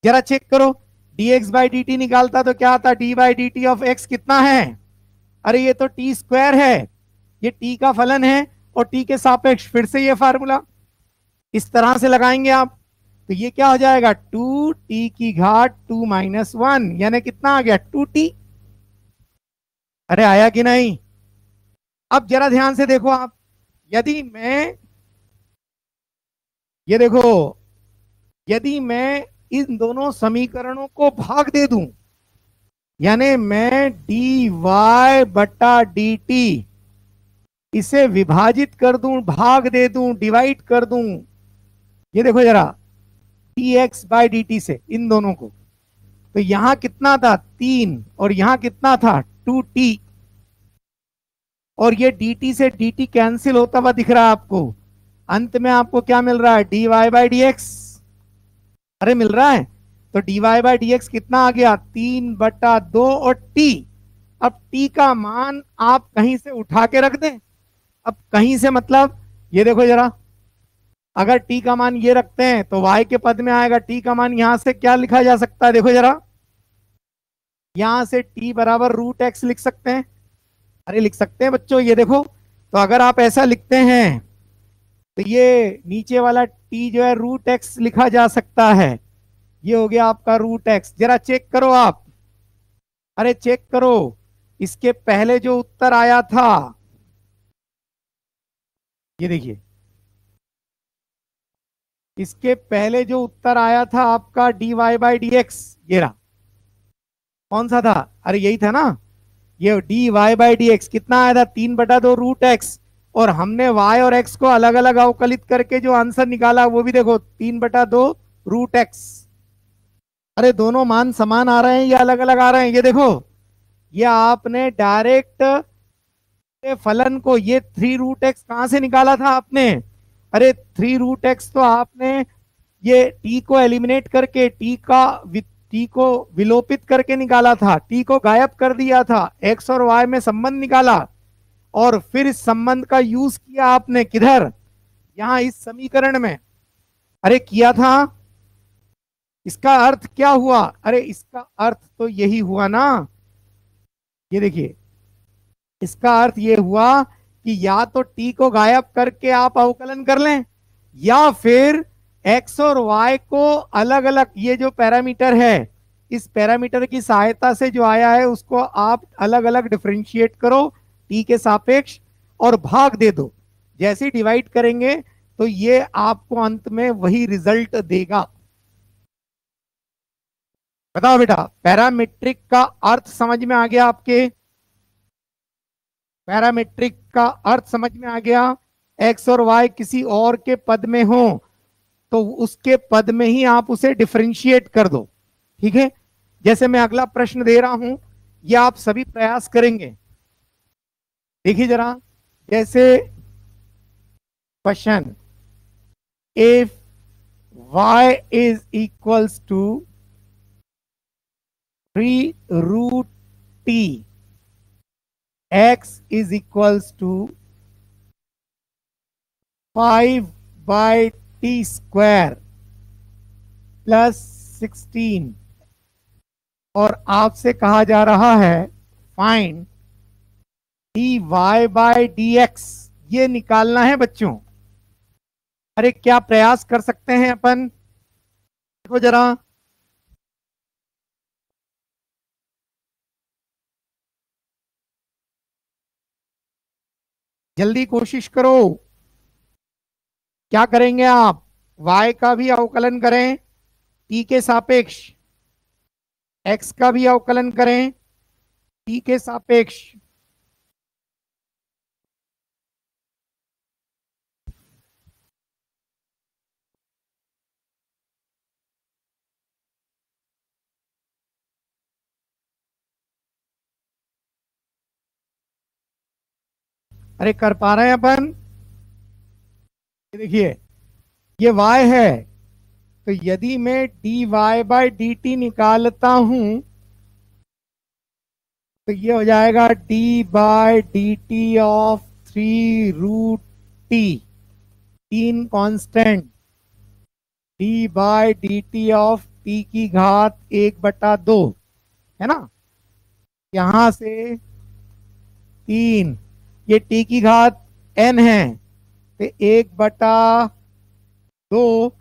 जरा चेक करो, dx बाई डी टी निकालता तो क्या आता, d by D t of x कितना है, अरे ये तो t² है, ये t का फलन है और t के सापेक्ष फिर से ये फार्मूला इस तरह से लगाएंगे आप, तो ये क्या हो जाएगा 2t की घात 2-1, यानी कितना आ गया 2t। अरे आया कि नहीं? अब जरा ध्यान से देखो आप, यदि मैं, ये देखो, यदि मैं इन दोनों समीकरणों को भाग दे दूं, यानी मैं dy बटा डी टी इसे विभाजित कर दूं, भाग दे दूं, डिवाइड कर दूं, ये देखो जरा dx बाई डी टी से इन दोनों को, तो यहां कितना था 3 और यहां कितना था 2t, और ये dt से dt कैंसिल होता हुआ दिख रहा है आपको, अंत में आपको क्या मिल रहा है dy बाई डी एक्स। अरे मिल रहा है, तो dy बाई डी एक्स कितना आ गया 3/2 और t। अब t का मान आप कहीं से उठा के रख दें, अब कहीं से मतलब ये देखो जरा, अगर t का मान ये रखते हैं तो y के पद में आएगा, t का मान यहां से क्या लिखा जा सकता है, देखो जरा यहां से t बराबर रूट एक्स लिख सकते हैं। अरे लिख सकते हैं बच्चों, ये देखो। तो अगर आप ऐसा लिखते हैं तो ये नीचे वाला t जो है रूट एक्स लिखा जा सकता है। ये हो गया आपका रूट एक्स। जरा चेक करो आप। अरे चेक करो, इसके पहले जो उत्तर आया था, ये देखिए, इसके पहले जो उत्तर आया था आपका dy बाई डी एक्स, ये रहा। कौन सा था? अरे यही था ना। ये dy बाई डी एक्स कितना आया था? 3/2 रूट एक्स। और हमने y और x को अलग अलग अवकलित करके जो आंसर निकाला वो भी देखो, 3/2 रूट एक्स। अरे दोनों मान समान आ रहे हैं या अलग अलग आ रहे हैं? ये देखो, ये आपने डायरेक्ट फलन को, ये 3√x कहां से निकाला था आपने? अरे 3√x तो आपने ये t को एलिमिनेट करके, t को विलोपित करके निकाला था, t को गायब कर दिया था, x और y में संबंध निकाला, और फिर इस संबंध का यूज किया आपने किधर? यहां इस समीकरण में। अरे किया था। इसका अर्थ क्या हुआ? अरे इसका अर्थ तो यही हुआ ना। ये देखिए, इसका अर्थ ये हुआ कि या तो t को गायब करके आप अवकलन कर लें, या फिर x और y को अलग अलग, ये जो पैरामीटर है, इस पैरामीटर की सहायता से जो आया है उसको आप अलग अलग डिफरेंशिएट करो t के सापेक्ष, और भाग दे दो। जैसे डिवाइड करेंगे तो ये आपको अंत में वही रिजल्ट देगा। बताओ बेटा, पैरामीट्रिक का अर्थ समझ में आ गया आपके? पैरामीट्रिक का अर्थ समझ में आ गया? एक्स और वाई किसी और के पद में हो तो उसके पद में ही आप उसे डिफरेंशिएट कर दो। ठीक है, जैसे मैं अगला प्रश्न दे रहा हूं, यह आप सभी प्रयास करेंगे। देखिए जरा, जैसे question, if y is equals to 3√t, x is equals to 5/t² plus 16, और आपसे कहा जा रहा है find dy by d x, ये निकालना है बच्चों। अरे क्या प्रयास कर सकते हैं अपन? देखो जरा, जल्दी कोशिश करो। क्या करेंगे आप? y का भी अवकलन करें t के सापेक्ष, x का भी अवकलन करें t के सापेक्ष। अरे कर पा रहे हैं अपन? ये देखिए, ये y है, तो यदि मैं dy बाई डी टी निकालता हूं तो ये हो जाएगा d by D t of 3√t, 3 constant, d by D t of t की घात 1/2, है ना? यहां से 3, ये t की घात n है, तो 1/2,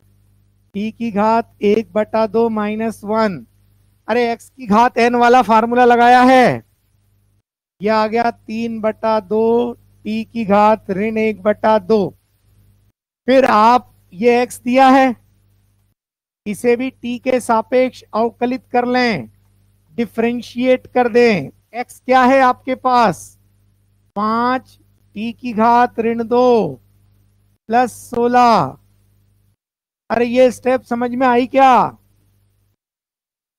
t की घात 1/2 -1। अरे x की घात n वाला फार्मूला लगाया है, यह आ गया 3/2 t की घात -1/2। फिर आप ये x दिया है, इसे भी t के सापेक्ष अवकलित कर लें, डिफरेंशिएट कर दें। x क्या है आपके पास? 5 t की घात -2 प्लस 16। अरे ये स्टेप समझ में आई क्या?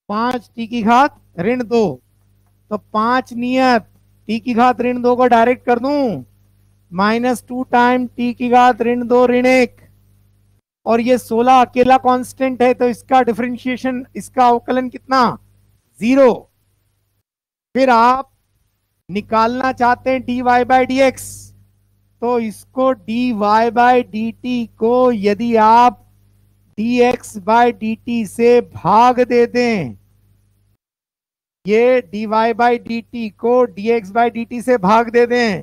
5 t की घात -2, तो 5 नियत t की घात -2 को डायरेक्ट कर दूं, -2 टाइम t की घात -2 ऋण 1, और ये 16 अकेला कांस्टेंट है, तो इसका डिफरेंशिएशन, इसका अवकलन कितना? 0। फिर आप निकालना चाहते हैं dy बाई डी एक्स, तो इसको dy बाई डी टी को यदि आप dx बाई डी टी से भाग दे दें ये dy बाई डी टी को dx बाई डी टी से भाग दे दें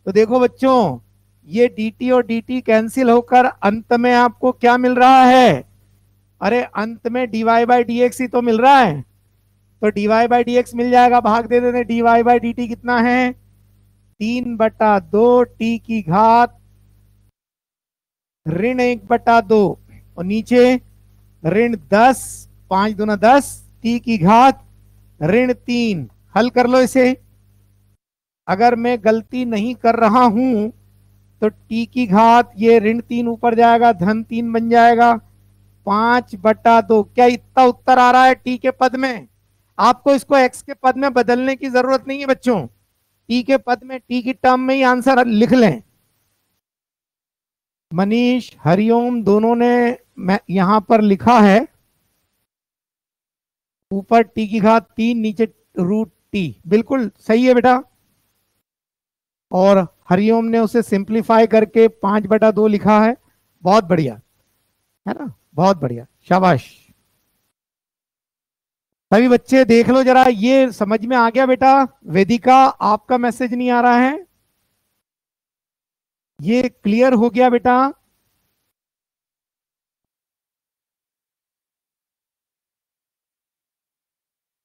तो देखो बच्चों, ये dt और dt कैंसिल होकर अंत में आपको क्या मिल रहा है? अरे अंत में dy बाई डी एक्स ही तो मिल रहा है। तो dy बाई डी एक्स मिल जाएगा, भाग दे देते। dy बाई डी टी कितना है? 3/2 टी की घात -1/2 और नीचे -10, 5 दूना 10 टी की घात -3। हल कर लो इसे। अगर मैं गलती नहीं कर रहा हूं तो टी की घात ये -3 ऊपर जाएगा, -3 बन जाएगा 5/2। क्या इतना उत्तर आ रहा है टी के पद में? आपको इसको एक्स के पद में बदलने की जरूरत नहीं है बच्चों, टी के पद में, टी की टर्म में ही आंसर लिख लें। मनीष, हरिओम दोनों ने यहां पर लिखा है, ऊपर टी की घात 3, नीचे √t। बिल्कुल सही है बेटा। और हरिओम ने उसे सिंप्लीफाई करके 5/2 लिखा है। बहुत बढ़िया है ना, बहुत बढ़िया, शाबाश। सभी बच्चे देख लो जरा, ये समझ में आ गया बेटा? वेदिका, आपका मैसेज नहीं आ रहा है, ये क्लियर हो गया बेटा?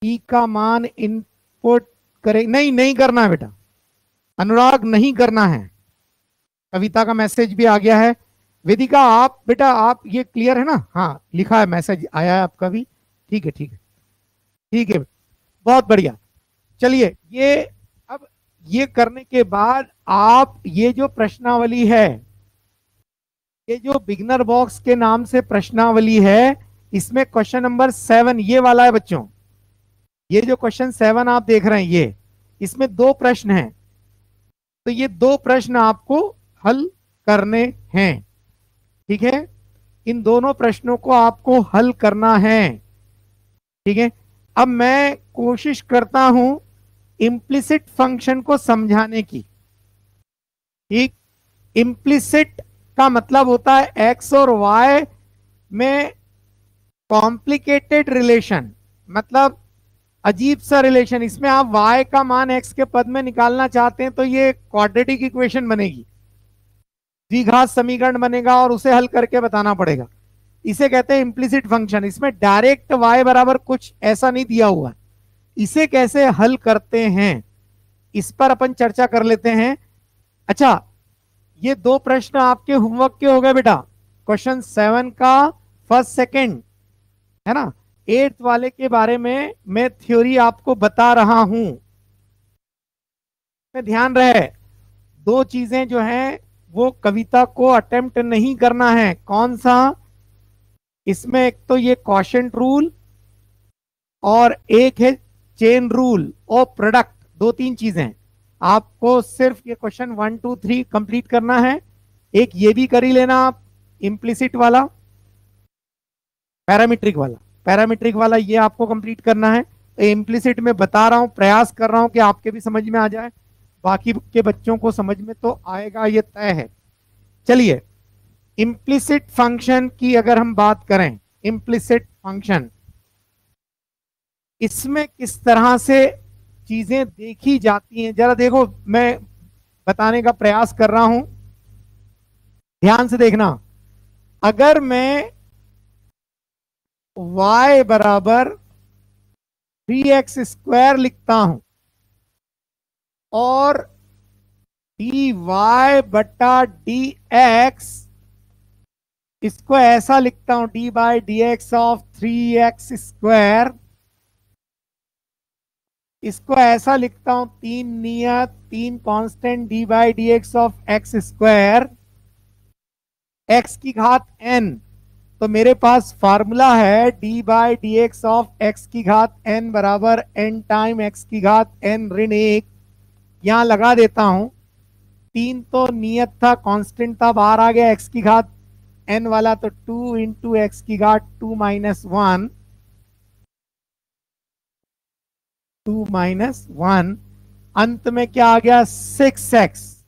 ई का मान इनपुट करे, नहीं नहीं करना है बेटा, अनुराग नहीं करना है। कविता का मैसेज भी आ गया है। वेदिका आप बेटा, आप ये क्लियर है ना? हाँ लिखा है, मैसेज आया है आपका भी। ठीक है ठीक है ठीक है, बहुत बढ़िया। चलिए, ये अब ये करने के बाद आप ये जो प्रश्नावली है, ये जो बिगनर बॉक्स के नाम से प्रश्नावली है, इसमें क्वेश्चन नंबर 7 ये वाला है बच्चों। ये जो क्वेश्चन 7 आप देख रहे हैं, ये इसमें 2 प्रश्न हैं। तो ये 2 प्रश्न आपको हल करने हैं, ठीक है? इन दोनों प्रश्नों को आपको हल करना है, ठीक है? अब मैं कोशिश करता हूं इम्प्लिसिट फंक्शन को समझाने की। ठीक, इम्प्लिसिट का मतलब होता है एक्स और वाई में कॉम्प्लिकेटेड रिलेशन, मतलब अजीब सा रिलेशन। इसमें आप y का मान x के पद में निकालना चाहते हैं तो ये क्वाड्रेटिक इक्वेशन बनेगी, द्विघात समीकरण बनेगा और उसे हल करके बताना पड़ेगा। इसे कहते हैं इम्प्लिसिट फंक्शन। इसमें डायरेक्ट y बराबर कुछ ऐसा नहीं दिया हुआ। इसे कैसे हल करते हैं इस पर अपन चर्चा कर लेते हैं। अच्छा, ये 2 प्रश्न आपके होमवर्क के हो गए बेटा, क्वेश्चन 7 का फर्स्ट सेकंड, है ना? 8th वाले के बारे में मैं थ्योरी आपको बता रहा हूं। में ध्यान रहे, 2 चीजें जो हैं वो कविता को अटेम्प्ट नहीं करना है। कौन सा? इसमें एक तो ये क्वोशिएंट रूल और एक है चेन रूल और प्रोडक्ट। 2-3 चीजें आपको सिर्फ ये क्वेश्चन 1 2 3 कंप्लीट करना है। एक ये भी कर ही लेना आप, इम्प्लिसिट वाला, पैरामीट्रिक वाला ये आपको कंप्लीट करना है। इम्प्लिसिट में बता रहा हूं, प्रयास कर रहा हूं कि आपके भी समझ में आ जाए, बाकी के बच्चों को समझ में तो आएगा, ये तय है। चलिए, इम्प्लिसिट फंक्शन की अगर हम बात करें, इम्प्लिसिट फंक्शन, इसमें किस तरह से चीजें देखी जाती हैं जरा देखो, मैं बताने का प्रयास कर रहा हूं, ध्यान से देखना। अगर मैं y बराबर 3x² लिखता हूं और dy/dx, इसको ऐसा लिखता हूं d/dx ऑफ 3x², इसको ऐसा लिखता हूं 3 नियत 3 constant d/dx of x², x की घात n। तो मेरे पास फार्मूला है d/dx ऑफ x की घात n बराबर n टाइम x की घात n-1। यहां लगा देता हूं, 3 तो नियत था, कांस्टेंट था, बाहर आ गया x की घात n वाला, तो 2 इंटू एक्स की घात 2 - 1, 2 - 1, अंत में क्या आ गया? 6x।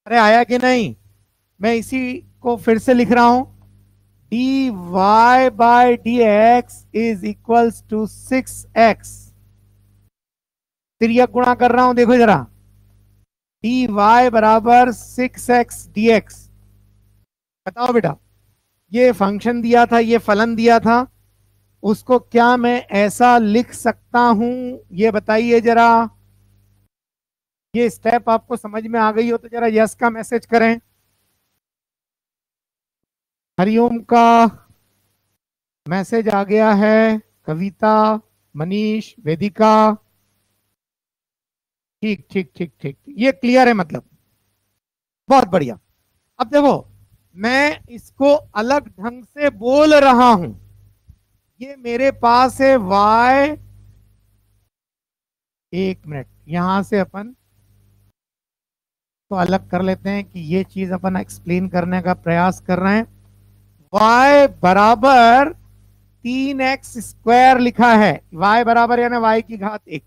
अरे आया कि नहीं? मैं इसी को फिर से लिख रहा हूं, dy/dx is equals to 6x। तिर्यक गुणा कर रहा हूं, देखो जरा, डी वाई बराबर 6x dx। बताओ बेटा, ये फंक्शन दिया था, ये फलन दिया था, उसको क्या मैं ऐसा लिख सकता हूं? ये बताइए जरा। ये स्टेप आपको समझ में आ गई हो तो जरा यस का मैसेज करें। हरिओम का मैसेज आ गया है। कविता, मनीष, वेदिका, ठीक ठीक ठीक ठीक, ये क्लियर है मतलब। बहुत बढ़िया। अब देखो, मैं इसको अलग ढंग से बोल रहा हूं। ये मेरे पास है y, एक मिनट, यहां से अपन तो अलग कर लेते हैं कि ये चीज अपन एक्सप्लेन करने का प्रयास कर रहे हैं। y बराबर 3x² लिखा है, y बराबर यानी y की घात एक।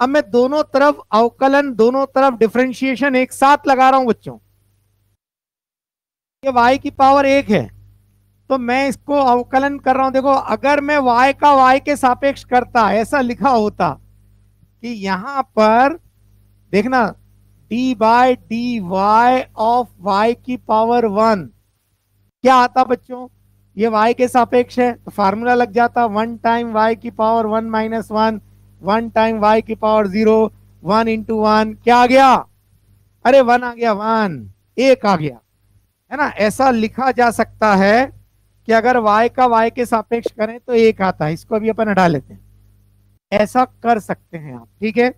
अब मैं दोनों तरफ अवकलन, दोनों तरफ डिफरेंशिएशन एक साथ लगा रहा हूं बच्चों। ये y की पावर एक है, तो मैं इसको अवकलन कर रहा हूं। देखो, अगर मैं y का y के सापेक्ष करता, ऐसा लिखा होता कि यहां पर देखना, d by d y of y की पावर 1 क्या आता बच्चों? ये y के सापेक्ष है तो फार्मूला लग जाता, 1 टाइम y की पावर 1 माइनस 1, 1 टाइम y की पावर 0, 1 इंटू 1 क्या आ गया? अरे 1 आ गया, 1, एक आ गया, है ना। ऐसा लिखा जा सकता है कि अगर y का y के सापेक्ष करें तो एक आता है। इसको अभी अपन हटा लेते हैं, ऐसा कर सकते हैं आप, ठीक है।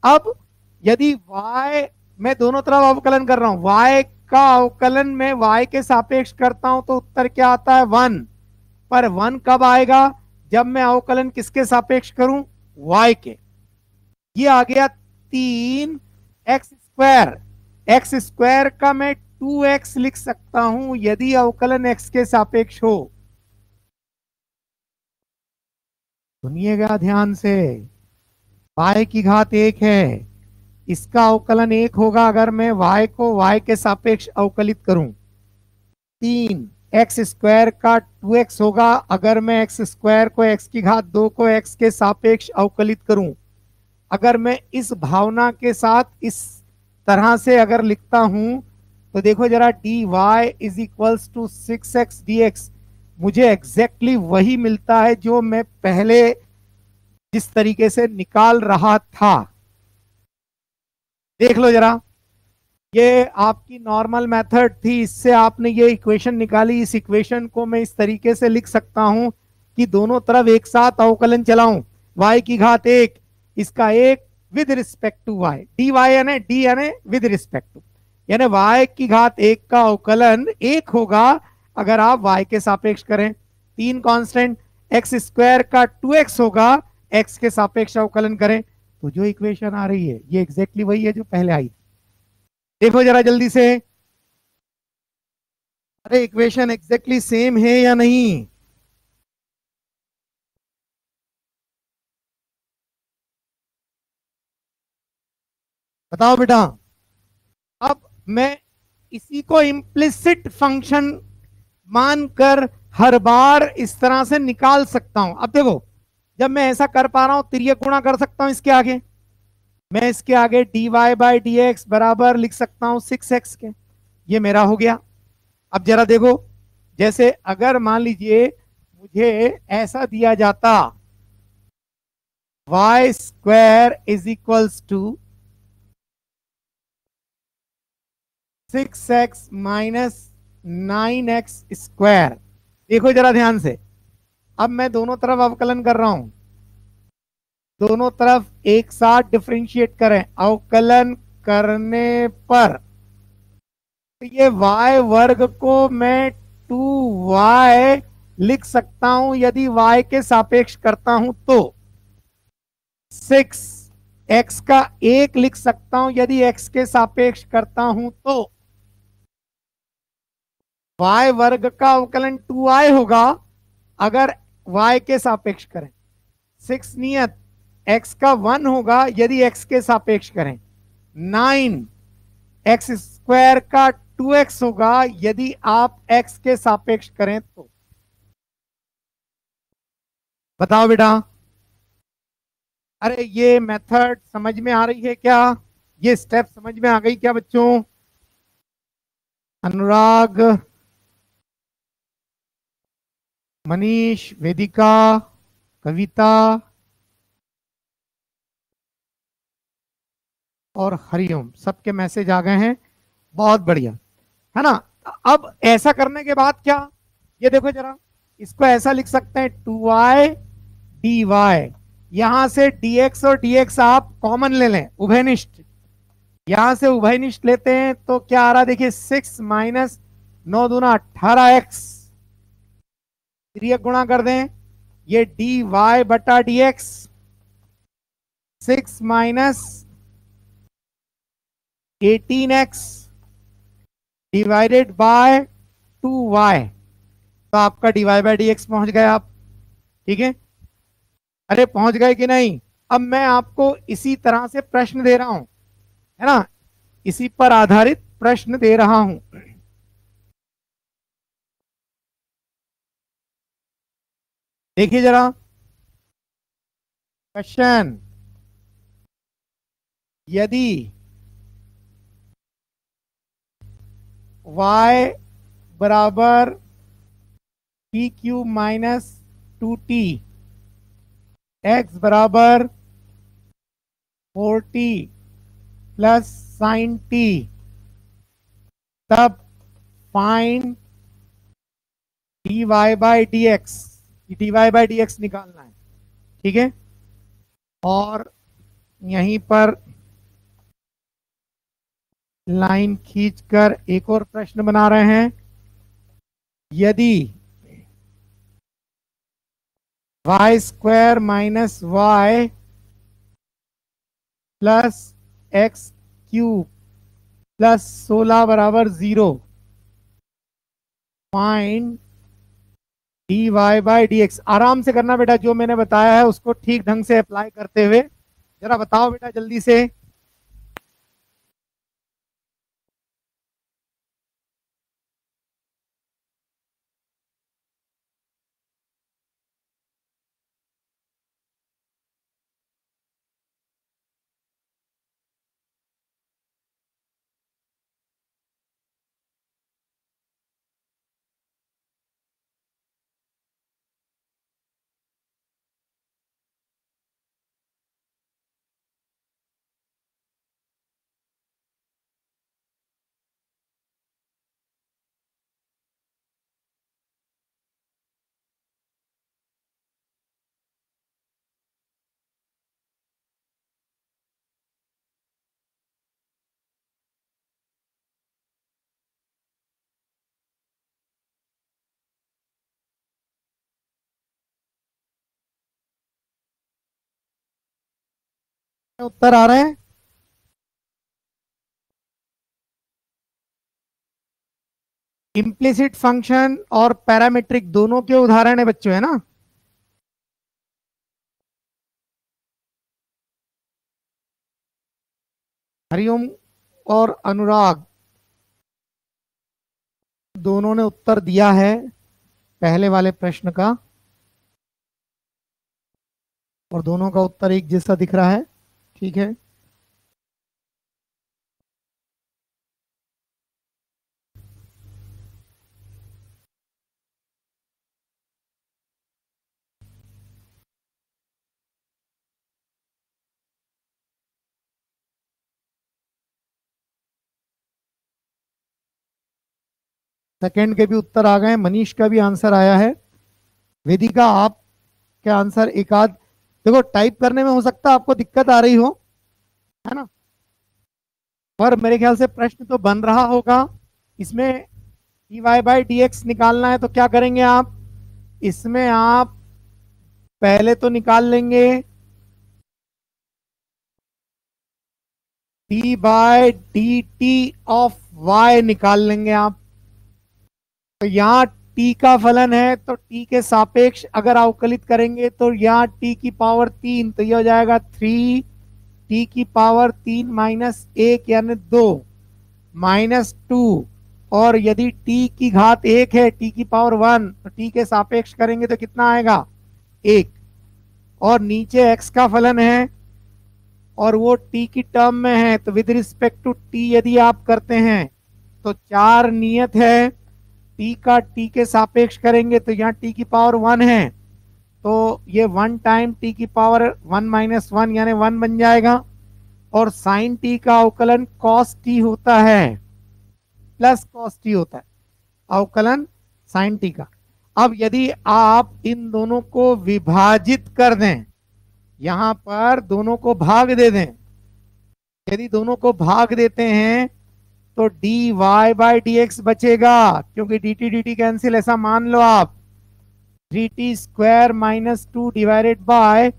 अब यदि y, मैं दोनों तरफ अवकलन कर रहा हूं, y का अवकलन में y के सापेक्ष करता हूं तो उत्तर क्या आता है? 1। पर 1 कब आएगा? जब मैं अवकलन किसके सापेक्ष करूं? y के। ये आ गया 3x²। x² का मैं 2x लिख सकता हूं यदि अवकलन x के सापेक्ष हो। सुनिएगा ध्यान से, y की घात एक है, इसका अवकलन एक होगा अगर मैं y को y के सापेक्ष अवकलित करूं। 3x² का 2x होगा अगर मैं x² को x की घात 2 को x के सापेक्ष अवकलित करूं। अगर मैं इस भावना के साथ इस तरह से अगर लिखता हूं तो देखो जरा, dy is equals to 6x dx, मुझे एग्जैक्टली वही मिलता है जो मैं पहले जिस तरीके से निकाल रहा था। देख लो जरा, ये आपकी नॉर्मल मेथड थी, इससे आपने ये इक्वेशन निकाली। इस इक्वेशन को मैं इस तरीके से लिख सकता हूं कि दोनों तरफ एक साथ अवकलन चलाऊं, y की घात एक, इसका एक with respect to y, d y यानी डी यानी विद रिस्पेक्ट टू, यानी y की घात एक का अवकलन एक होगा अगर आप y के सापेक्ष करें। 3 कांस्टेंट, x² का 2x होगा x के सापेक्ष अवकलन करें तो जो इक्वेशन आ रही है ये एग्जैक्टली वही है जो पहले आई थी। देखो जरा जल्दी से, अरे इक्वेशन एग्जैक्टली सेम है या नहीं? बताओ बेटा। अब मैं इसी को इम्प्लिसिट फंक्शन मानकर हर बार इस तरह से निकाल सकता हूं। अब देखो, जब मैं ऐसा कर पा रहा हूं, तिर्यक गुणा कर सकता हूं इसके आगे, मैं इसके आगे dy बाई डी एक्स बराबर लिख सकता हूं 6x के, ये मेरा हो गया। अब जरा देखो, जैसे अगर मान लीजिए मुझे ऐसा दिया जाता, y² is equals to 6x minus 9x²। देखो जरा ध्यान से, अब मैं दोनों तरफ अवकलन कर रहा हूं, दोनों तरफ एक साथ डिफरेंशिएट करें, अवकलन करने पर तो ये y वर्ग को मैं 2y लिख सकता हूं यदि y के सापेक्ष करता हूं तो, 6x का एक लिख सकता हूं यदि x के सापेक्ष करता हूं तो, y वर्ग का अवकलन 2y होगा अगर y के सापेक्ष करें। 6 नियत, x का 1 होगा यदि x के सापेक्ष करें। 9 x² का 2x होगा यदि आप x के सापेक्ष करें तो। बताओ बेटा, अरे ये मेथड समझ में आ रही है क्या? ये स्टेप समझ में आ गई क्या बच्चों? अनुराग, मनीष, वेदिका, कविता और हरिओम, सबके मैसेज आ गए हैं। बहुत बढ़िया, है ना? अब ऐसा करने के बाद क्या, ये देखो जरा, इसको ऐसा लिख सकते हैं 2y dy। यहां से dx और dx आप कॉमन ले लें, उभयनिष्ठ। यहां से उभयनिष्ठ लेते हैं तो क्या आ रहा है, देखिए 6 माइनस 9 दूना 18x। त्रियक गुणा कर दें, ये dy बटा dx 6 minus 18x divided by 2y। तो आपका dy बाई डी एक्स पहुंच गए आप। ठीक है, अरे पहुंच गए कि नहीं? अब मैं आपको इसी तरह से प्रश्न दे रहा हूं, है ना, इसी पर आधारित प्रश्न दे रहा हूं। देखिए जरा क्वेश्चन, यदि y बराबर P Q minus 2t, x बराबर 4t प्लस साइन टी, तब find d y by d x. D y by d x निकालना है, ठीक है। और यहीं पर लाइन खींचकर एक और प्रश्न बना रहे हैं, यदि y square minus y plus x cube plus 16 बराबर 0, find d y by d x. आराम से करना बेटा, जो मैंने बताया है उसको ठीक ढंग से अप्लाई करते हुए। जरा बताओ बेटा जल्दी से। उत्तर आ रहे हैं? इम्प्लिसिट फंक्शन और पैरामीट्रिक दोनों के उदाहरण है बच्चों, है ना? हरिओम और अनुराग दोनों ने उत्तर दिया है पहले वाले प्रश्न का, और दोनों का उत्तर एक जैसा दिख रहा है। ठीक है, सेकंड के भी उत्तर आ गए, मनीष का भी आंसर आया है। वेदिका आप क्या आंसर एक आध, देखो टाइप करने में हो सकता है आपको दिक्कत आ रही हो, है ना, पर मेरे ख्याल से प्रश्न तो बन रहा होगा। इसमें d y by d x निकालना है तो क्या करेंगे आप, इसमें आप पहले तो निकाल लेंगे d by d t of y, निकाल लेंगे आप। तो यहाँ t का फलन है तो t के सापेक्ष अगर अवकलित करेंगे तो यहाँ t की पावर 3, तो ये हो जाएगा 3t की पावर 3 माइनस 1 यानी 2 माइनस 2। और यदि t की घात 1 है, t की पावर 1, तो t के सापेक्ष करेंगे तो कितना आएगा, 1। और नीचे x का फलन है और वो t की टर्म में है, तो विद रिस्पेक्ट टू t यदि आप करते हैं तो 4 नियत है, t का t के सापेक्ष करेंगे तो यहाँ t की पावर 1 है, तो ये 1 टाइम t की पावर 1 माइनस 1 यानी 1 बन जाएगा। और साइन t का अवकलन cos t होता है, प्लस cos t होता है अवकलन साइन t का। अब यदि आप इन दोनों को विभाजित कर दें, यहां पर दोनों को भाग दे दें, यदि दोनों को भाग देते हैं तो dy बाई dx बचेगा, क्योंकि dt dt कैंसिल, ऐसा मान लो आप। 3t square minus 2 divided by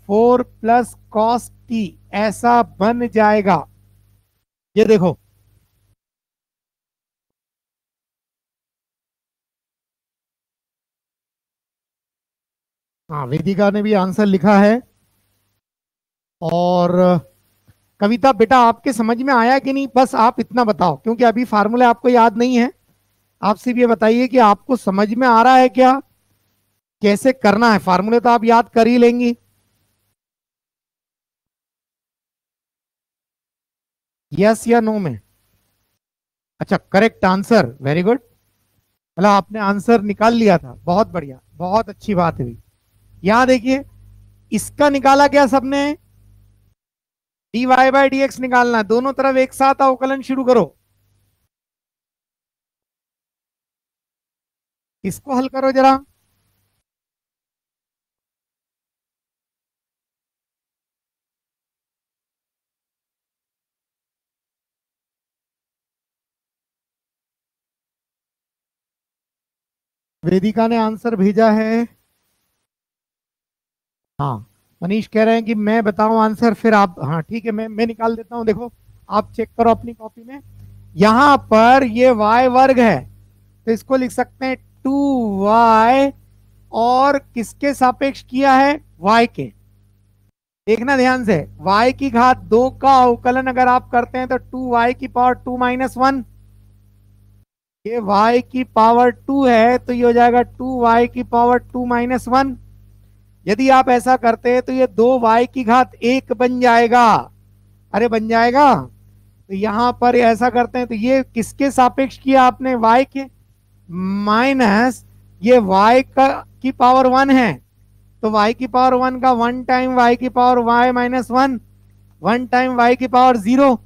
4 plus cos t ऐसा बन जाएगा। ये देखो, हाँ वेदिका ने भी आंसर लिखा है। और कविता बेटा आपके समझ में आया कि नहीं, बस आप इतना बताओ, क्योंकि अभी फार्मूले आपको याद नहीं है। आप सिर्फ ये बताइए कि आपको समझ में आ रहा है क्या, कैसे करना है। फार्मूले तो आप याद कर ही लेंगी। यस या नो में? अच्छा, करेक्ट आंसर, वेरी गुड। मतलब आपने आंसर निकाल लिया था, बहुत बढ़िया, बहुत अच्छी बात है। यहां देखिए, इसका निकाला क्या सबने, dy बाई डी एक्स निकालना है, दोनों तरफ एक साथ अवकलन शुरू करो। इसको हल करो जरा। वेदिका ने आंसर भेजा है। हाँ, मनीष कह रहे हैं कि मैं बताऊं आंसर फिर आप, हाँ ठीक है, मैं निकाल देता हूं। देखो, आप चेक करो अपनी कॉपी में, यहां पर ये y वर्ग है, तो इसको लिख सकते हैं 2y, और किसके सापेक्ष किया है, y के। देखना ध्यान से, y की घात 2 का अवकलन अगर आप करते हैं तो 2y की पावर 2 माइनस 1, ये y की पावर 2 है तो ये हो जाएगा 2y की पावर 2 माइनस 1। यदि आप ऐसा करते हैं तो ये 2y की घात 1 बन जाएगा। अरे बन जाएगा। तो यहां पर ऐसा करते हैं तो ये किसके सापेक्ष किया आपने, y के, माइनस ये y का की पावर 1 है, तो y की पावर 1 का 1 टाइम y की power y minus 1, 1 time y की पावर 0,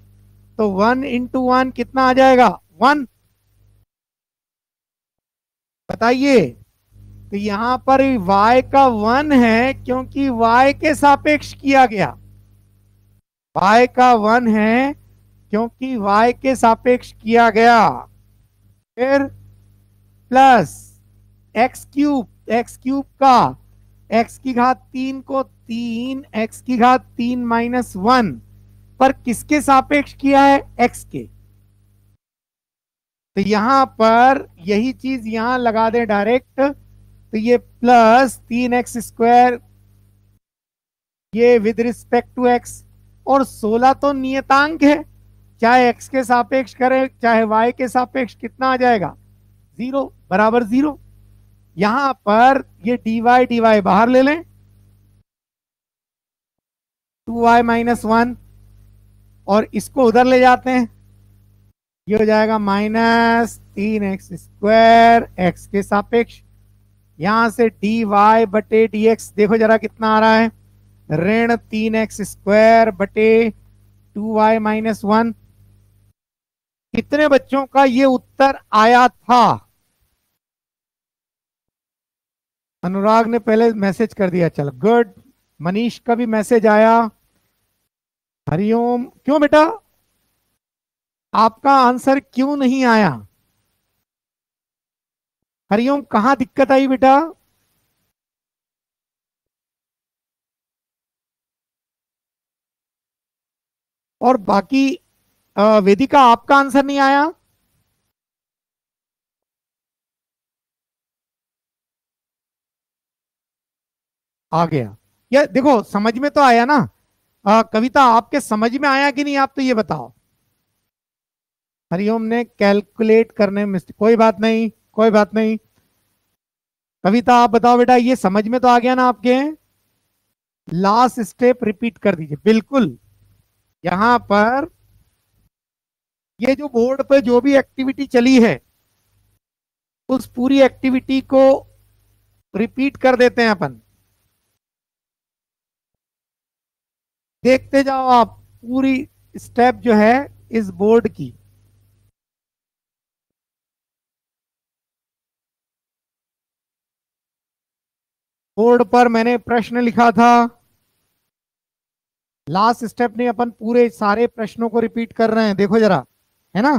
तो 1 इंटू 1 कितना आ जाएगा, 1। बताइए। तो यहां पर y का 1 है क्योंकि y के सापेक्ष किया गया, y का 1 है क्योंकि y के सापेक्ष किया गया। फिर प्लस एक्स क्यूब का x की घात 3 को 3 x की घात 3 माइनस 1 पर किसके सापेक्ष किया है, x के। तो यहां पर यही चीज यहां लगा दे डायरेक्ट, तो ये प्लस 3x स्क्वायर, ये विद रिस्पेक्ट टू x, और 16 तो नियतांक है, चाहे x के सापेक्ष करें चाहे y के सापेक्ष, कितना आ जाएगा, 0, बराबर 0। यहां पर ये dy बाहर ले लें, 2y माइनस 1, और इसको उधर ले जाते हैं, ये हो जाएगा माइनस 3x स्क्वायर x के सापेक्ष। यहां से dy बटे dx देखो जरा कितना आ रहा है, ऋण 3x स्क्वायर बटे 2y माइनस 1। कितने बच्चों का ये उत्तर आया था? अनुराग ने पहले मैसेज कर दिया, चलो गुड। मनीष का भी मैसेज आया। हरिओम, क्यों बेटा आपका आंसर क्यों नहीं आया? हरिओम, कहां दिक्कत आई बेटा? और बाकी वेदिका, आपका आंसर नहीं आया? आ गया। ये देखो समझ में तो आया ना। कविता, आपके समझ में आया कि नहीं, आप तो ये बताओ। हरिओम ने कैलकुलेट करने में कोई बात नहीं, कोई बात नहीं। कविता आप बताओ बेटा, ये समझ में तो आ गया ना आपके? लास्ट स्टेप रिपीट कर दीजिए। बिल्कुल, यहां पर ये जो बोर्ड पे जो भी एक्टिविटी चली है उस पूरी एक्टिविटी को रिपीट कर देते हैं अपन। देखते जाओ आप पूरी स्टेप जो है इस बोर्ड की। बोर्ड पर मैंने प्रश्न लिखा था। लास्ट स्टेप नहीं, अपन पूरे सारे प्रश्नों को रिपीट कर रहे हैं, देखो जरा, है ना।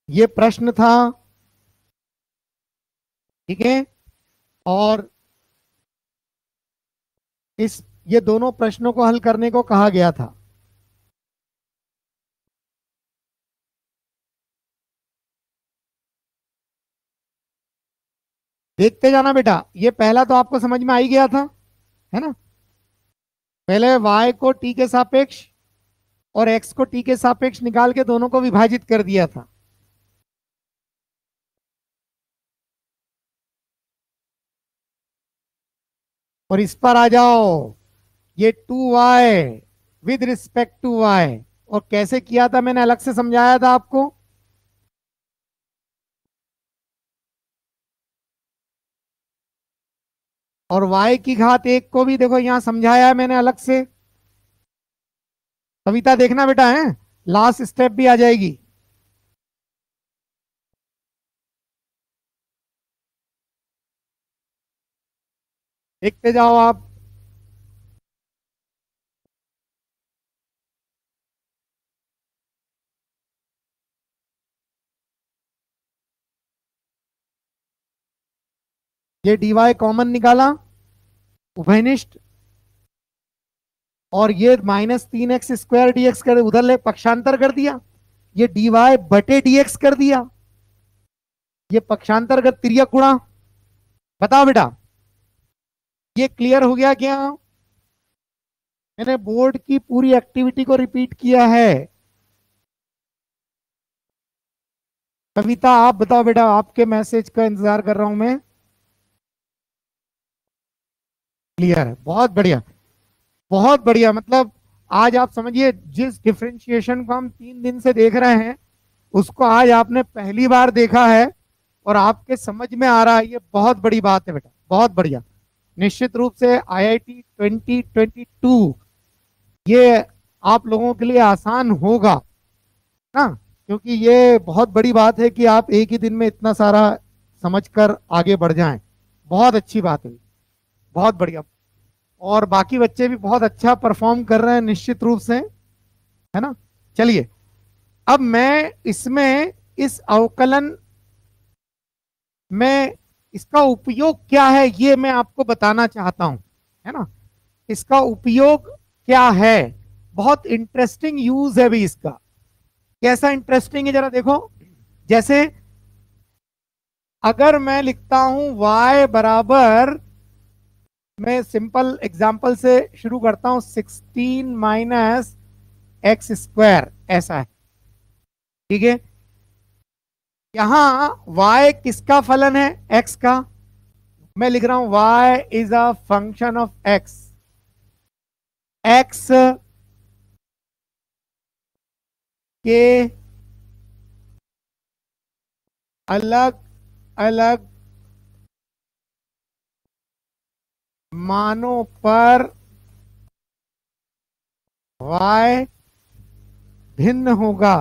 ये प्रश्न था, ठीक है। और इस ये दोनों प्रश्नों को हल करने को कहा गया था। देखते जाना बेटा, ये पहला तो आपको समझ में आ ही गया था, है ना। पहले y को t के सापेक्ष और x को t के सापेक्ष निकाल के दोनों को विभाजित कर दिया था। और इस पर आ जाओ, ये 2y with respect to y, और कैसे किया था मैंने अलग से समझाया था आपको। और y की घात 1 को भी देखो यहां समझाया है मैंने अलग से। कविता देखना बेटा, है लास्ट स्टेप भी आ जाएगी। देखते जाओ आप। ये dy कॉमन निकाला, उभयनिष्ठ, और ये -3x² dx कर उधर ले पक्षांतर कर दिया। ये dy बटे dx कर दिया। ये पक्षांतरगत तिर्यक गुणा। बताओ बेटा, ये क्लियर हो गया क्या। मैंने बोर्ड की पूरी एक्टिविटी को रिपीट किया है। कविता आप बताओ बेटा, आपके मैसेज का इंतजार कर रहा हूं मैं। क्लियर है, बहुत बढ़िया, बहुत बढ़िया। मतलब आज आप समझिए, जिस डिफरेंशिएशन को हम 3 दिन से देख रहे हैं उसको आज आपने पहली बार देखा है और आपके समझ में आ रहा है, ये बहुत बड़ी बात है बेटा, बहुत बढ़िया। निश्चित रूप से IIT 2022 ये आप लोगों के लिए आसान होगा ना, क्योंकि ये बहुत बड़ी बात है कि आप एक ही दिन में इतना सारा समझकर आगे बढ़ जाएं। बहुत अच्छी बात है, बहुत बढ़िया। और बाकी बच्चे भी बहुत अच्छा परफॉर्म कर रहे हैं निश्चित रूप से, है ना। चलिए, अब मैं इसमें इस अवकलन में इसका उपयोग क्या है ये मैं आपको बताना चाहता हूं, है ना। इसका उपयोग क्या है, बहुत इंटरेस्टिंग यूज है भी इसका। कैसा इंटरेस्टिंग है जरा देखो। जैसे अगर मैं लिखता हूं y बराबर, मैं सिंपल एग्जांपल से शुरू करता हूं, 16 - x², ऐसा है, ठीक है। यहां y किसका फलन है, x का। मैं लिख रहा हूं y is a function of x। x के अलग अलग मानों पर y भिन्न होगा,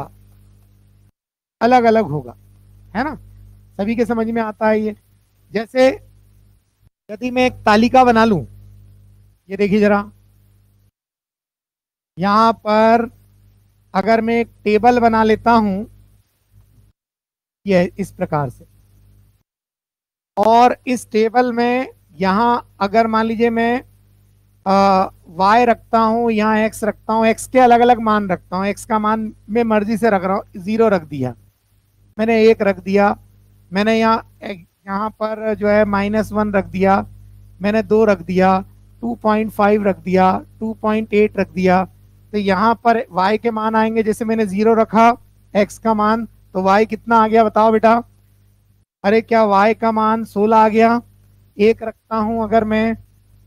अलग अलग होगा, है ना। सभी के समझ में आता है ये। जैसे यदि मैं एक तालिका बना लूं, ये देखिए जरा, यहां पर अगर मैं एक टेबल बना लेता हूं, ये इस प्रकार से, और इस टेबल में यहां अगर मान लीजिए मैं y रखता हूं, यहाँ x रखता हूं, x के अलग अलग मान रखता हूं, x का मान मैं मर्जी से रख रहा हूं, 0 रख दिया मैंने, 1 रख दिया मैंने, यहाँ पर जो है -1 रख दिया मैंने, 2 रख दिया, 2.5 रख दिया, 2.8 रख दिया। तो यहाँ पर y के मान आएंगे, जैसे मैंने 0 रखा x का मान, तो y कितना आ गया बताओ बेटा, अरे क्या y का मान 16 आ गया? एक रखता हूं अगर मैं,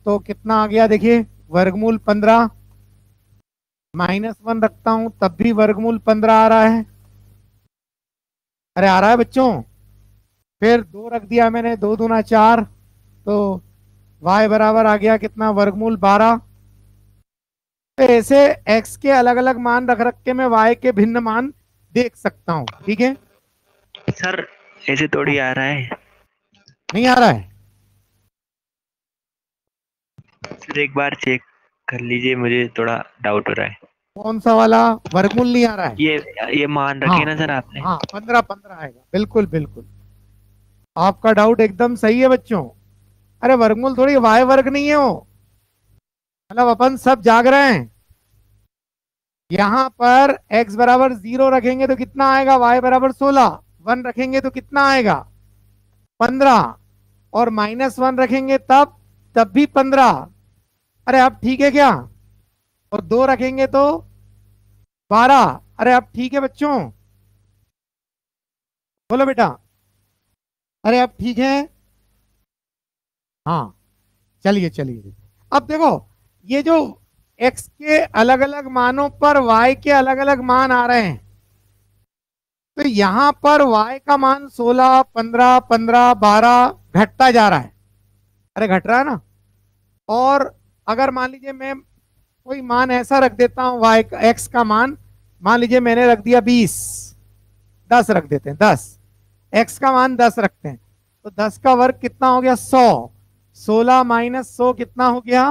तो कितना आ गया देखिए, वर्गमूल 15। -1 रखता हूं तब भी वर्गमूल 15 आ रहा है। अरे आ रहा है बच्चों। फिर 2 रख दिया मैंने, 2 दूना 4, तो y बराबर आ गया कितना, वर्गमूल 12। तो ऐसे x के अलग अलग मान रख रख के मैं y के भिन्न मान देख सकता हूँ, ठीक है। सर ऐसे थोड़ी आ रहा है। नहीं आ रहा है? सर एक बार चेक कर लीजिए, मुझे थोड़ा डाउट हो रहा है। कौन सा वाला? वर्गमूल नहीं आ रहा है? ये मान हाँ रखे ना सर आपने। हाँ, 15 15 आएगा, बिल्कुल बिल्कुल। आपका डाउट एकदम सही है बच्चों। अरे वर्गमूल थोड़ी, वाई वर्ग नहीं है वो, मतलब अपन सब जाग रहे हैं। यहाँ पर x बराबर 0 रखेंगे तो कितना आएगा, y बराबर 16। 1 रखेंगे तो कितना आएगा, 15। और -1 रखेंगे तब तब भी 15। अरे अब ठीक है क्या? और 2 रखेंगे तो 12। अरे अब ठीक है बच्चों, बोलो बेटा। अरे अब ठीक है। हाँ, चलिए चलिए। अब देखो, ये जो x के अलग अलग मानों पर y के अलग अलग मान आ रहे हैं, तो यहां पर y का मान 16, 15, 15, 12 घटता जा रहा है। अरे घट रहा है ना। और अगर मान लीजिए मैं कोई मान ऐसा रख देता हूं, y का, x का मान मान लीजिए मैंने रख दिया 20, 10 रख देते हैं, 10, x का मान 10 रखते हैं, तो 10 का वर्ग कितना हो गया, 100। 16 माइनस 100 कितना हो गया,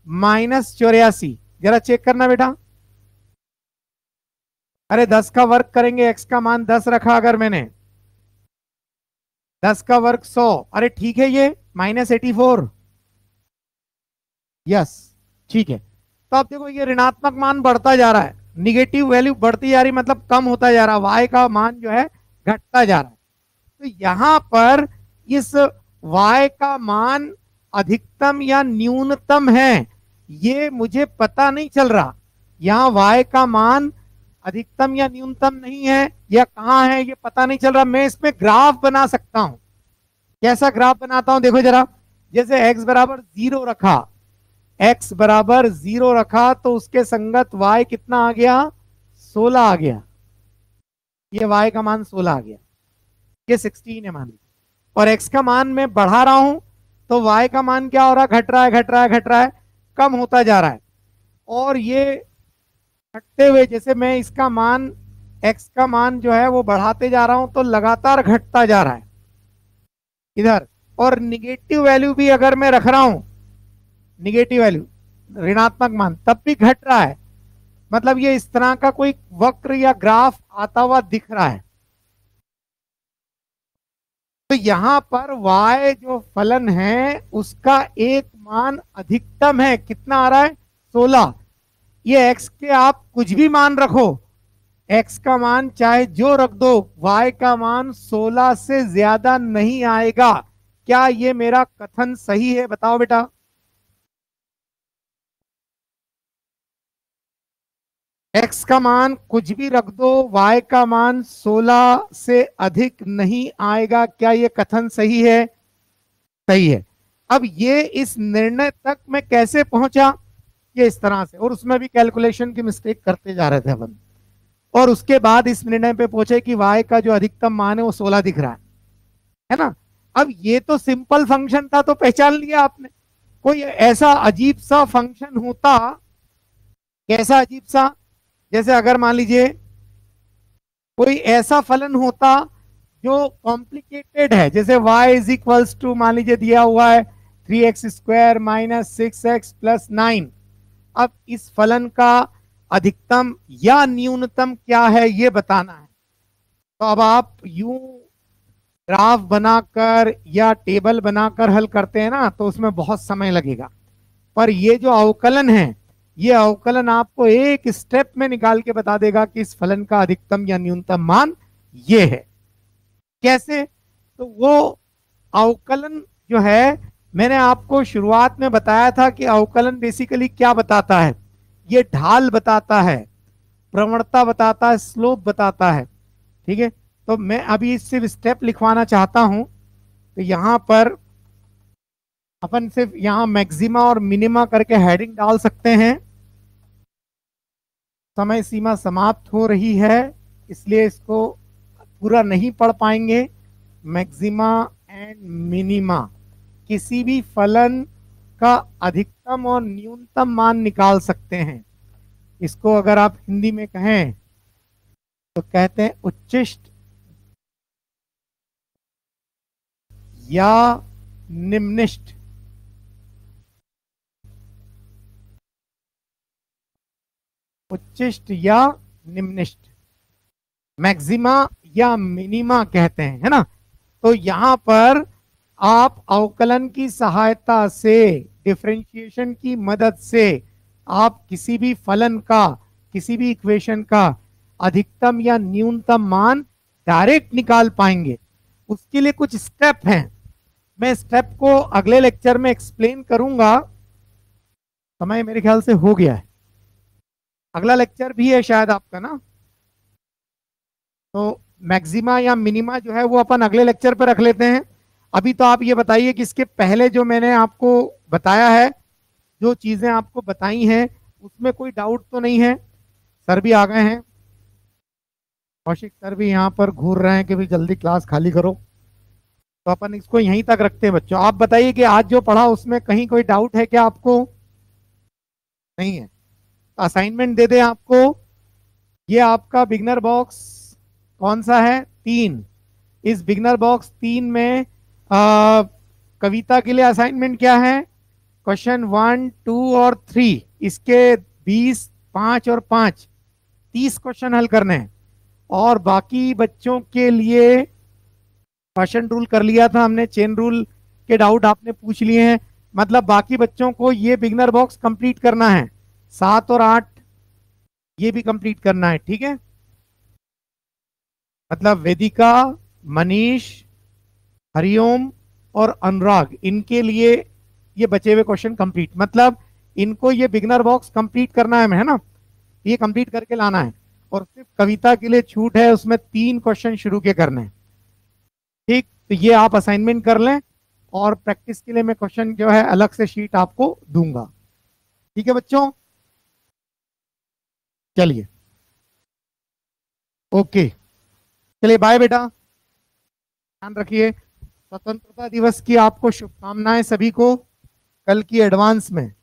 -84। जरा चेक करना बेटा। अरे 10 का वर्ग करेंगे, x का मान 10 रखा अगर मैंने, 10 का वर्ग 100, अरे ठीक है, ये -84। यस, ठीक है। तो अब देखो ये ऋणात्मक मान बढ़ता जा रहा है, निगेटिव वैल्यू बढ़ती जा रही, मतलब कम होता जा रहा है, y का मान जो है घटता जा रहा है। तो यहां पर इस y का मान अधिकतम या न्यूनतम है, ये मुझे पता नहीं चल रहा। यहाँ y का मान अधिकतम या न्यूनतम नहीं है, या कहाँ है ये पता नहीं चल रहा। मैं इसमें ग्राफ बना सकता हूं। कैसा ग्राफ बनाता हूं, देखो जरा। जैसे x बराबर 0 रखा, x बराबर 0 रखा तो उसके संगत y कितना आ गया, 16 आ गया। ये y का मान 16 आ गया, ये 16 है मान लीजिए। और x का मान मैं बढ़ा रहा हूं, तो y का मान क्या हो रहा है, घट रहा है, घट रहा है, घट रहा है, कम होता जा रहा है। और ये घटते हुए, जैसे मैं इसका मान, x का मान जो है वो बढ़ाते जा रहा हूं, तो लगातार घटता जा रहा है इधर। और निगेटिव वैल्यू भी अगर मैं रख रहा हूं, निगेटिव वैल्यू, ऋणात्मक मान, तब भी घट रहा है। मतलब ये इस तरह का कोई वक्र या ग्राफ आता हुआ दिख रहा है। तो यहां पर y जो फलन है उसका एक मान अधिकतम है, कितना आ रहा है, 16। ये x के आप कुछ भी मान रखो, x का मान चाहे जो रख दो, y का मान 16 से ज्यादा नहीं आएगा। क्या ये मेरा कथन सही है, बताओ बेटा। x का मान कुछ भी रख दो, y का मान 16 से अधिक नहीं आएगा। क्या ये कथन सही है? सही है। अब ये इस निर्णय तक मैं कैसे पहुंचा, ये इस तरह से, और उसमें भी कैलकुलेशन की मिस्टेक करते जा रहे थे अपन। और उसके बाद इस निर्णय पे पहुंचे कि y का जो अधिकतम मान है वो 16 दिख रहा है ना। अब ये तो सिंपल फंक्शन था, तो पहचान लिया आपने। कोई ऐसा अजीब सा फंक्शन होता, कैसा अजीब सा, जैसे अगर मान लीजिए कोई ऐसा फलन होता जो कॉम्प्लिकेटेड है, जैसे y इज इक्वल्स टू, मान लीजिए दिया हुआ है 3x² - 6x + 9। अब इस फलन का अधिकतम या न्यूनतम क्या है ये बताना है। तो अब आप यूं ग्राफ बनाकर या टेबल बनाकर हल करते हैं ना, तो उसमें बहुत समय लगेगा। पर ये जो अवकलन है, ये अवकलन आपको एक स्टेप में निकाल के बता देगा कि इस फलन का अधिकतम या न्यूनतम मान ये है। कैसे? तो वो अवकलन जो है, मैंने आपको शुरुआत में बताया था कि अवकलन बेसिकली क्या बताता है, ये ढाल बताता है, प्रवणता बताता है, स्लोप बताता है, ठीक है। तो मैं अभी सिर्फ स्टेप लिखवाना चाहता हूं। तो यहां पर अपन सिर्फ यहां मैक्सिमा और मिनिमा करके हेडिंग डाल सकते हैं। समय सीमा समाप्त हो रही है, इसलिए इसको पूरा नहीं पढ़ पाएंगे। मैक्सिमा एंड मिनिमा, किसी भी फलन का अधिकतम और न्यूनतम मान निकाल सकते हैं। इसको अगर आप हिंदी में कहें तो कहते हैं उच्चिष्ट या निम्निष्ट। उच्चिष्ट या निम्निष्ट, मैक्सिमा या मिनिमा कहते हैं, है ना। तो यहां पर आप अवकलन की सहायता से, डिफरेंशिएशन की मदद से आप किसी भी फलन का, किसी भी इक्वेशन का अधिकतम या न्यूनतम मान डायरेक्ट निकाल पाएंगे। उसके लिए कुछ स्टेप हैं, मैं स्टेप को अगले लेक्चर में एक्सप्लेन करूंगा। समय मेरे ख्याल से हो गया है, अगला लेक्चर भी है शायद आपका ना। तो मैक्सिमा या मिनिमा जो है वो अपन अगले लेक्चर पर रख लेते हैं। अभी तो आप ये बताइए कि इसके पहले जो मैंने आपको बताया है, जो चीजें आपको बताई हैं, उसमें कोई डाउट तो नहीं है। सर भी आ गए हैं, कौशिक सर भी यहाँ पर घूर रहे हैं कि भाई जल्दी क्लास खाली करो। तो अपन इसको यहीं तक रखते हैं बच्चों। आप बताइए कि आज जो पढ़ा उसमें कहीं कोई डाउट है क्या आपको? नहीं है तो असाइनमेंट दे दें आपको। ये आपका बिगनर बॉक्स कौन सा है? 3। इस बिगनर बॉक्स 3 में कविता के लिए असाइनमेंट क्या है? क्वेश्चन 1, 2 और 3, इसके 20, 5 और 5, 30 क्वेश्चन हल करने हैं। और बाकी बच्चों के लिए क्वेश्चन रूल कर लिया था हमने, चेन रूल के डाउट आपने पूछ लिए हैं। मतलब बाकी बच्चों को ये बिगनर बॉक्स कंप्लीट करना है, 7 और 8 ये भी कंप्लीट करना है, ठीक है। मतलब वेदिका, मनीष, हरिओम और अनुराग, इनके लिए ये बचे हुए क्वेश्चन कंप्लीट, मतलब इनको ये बिगनर बॉक्स कंप्लीट करना है ना, ये कंप्लीट करके लाना है। और सिर्फ कविता के लिए छूट है, उसमें 3 क्वेश्चन शुरू के करने हैं, ठीक। तो ये आप असाइनमेंट कर लें, और प्रैक्टिस के लिए मैं क्वेश्चन जो है अलग से शीट आपको दूंगा, ठीक है बच्चों। चलिए, ओके, चलिए बाय बेटा, ध्यान रखिए। स्वतंत्रता दिवस की आपको शुभकामनाएं सभी को, कल की एडवांस में।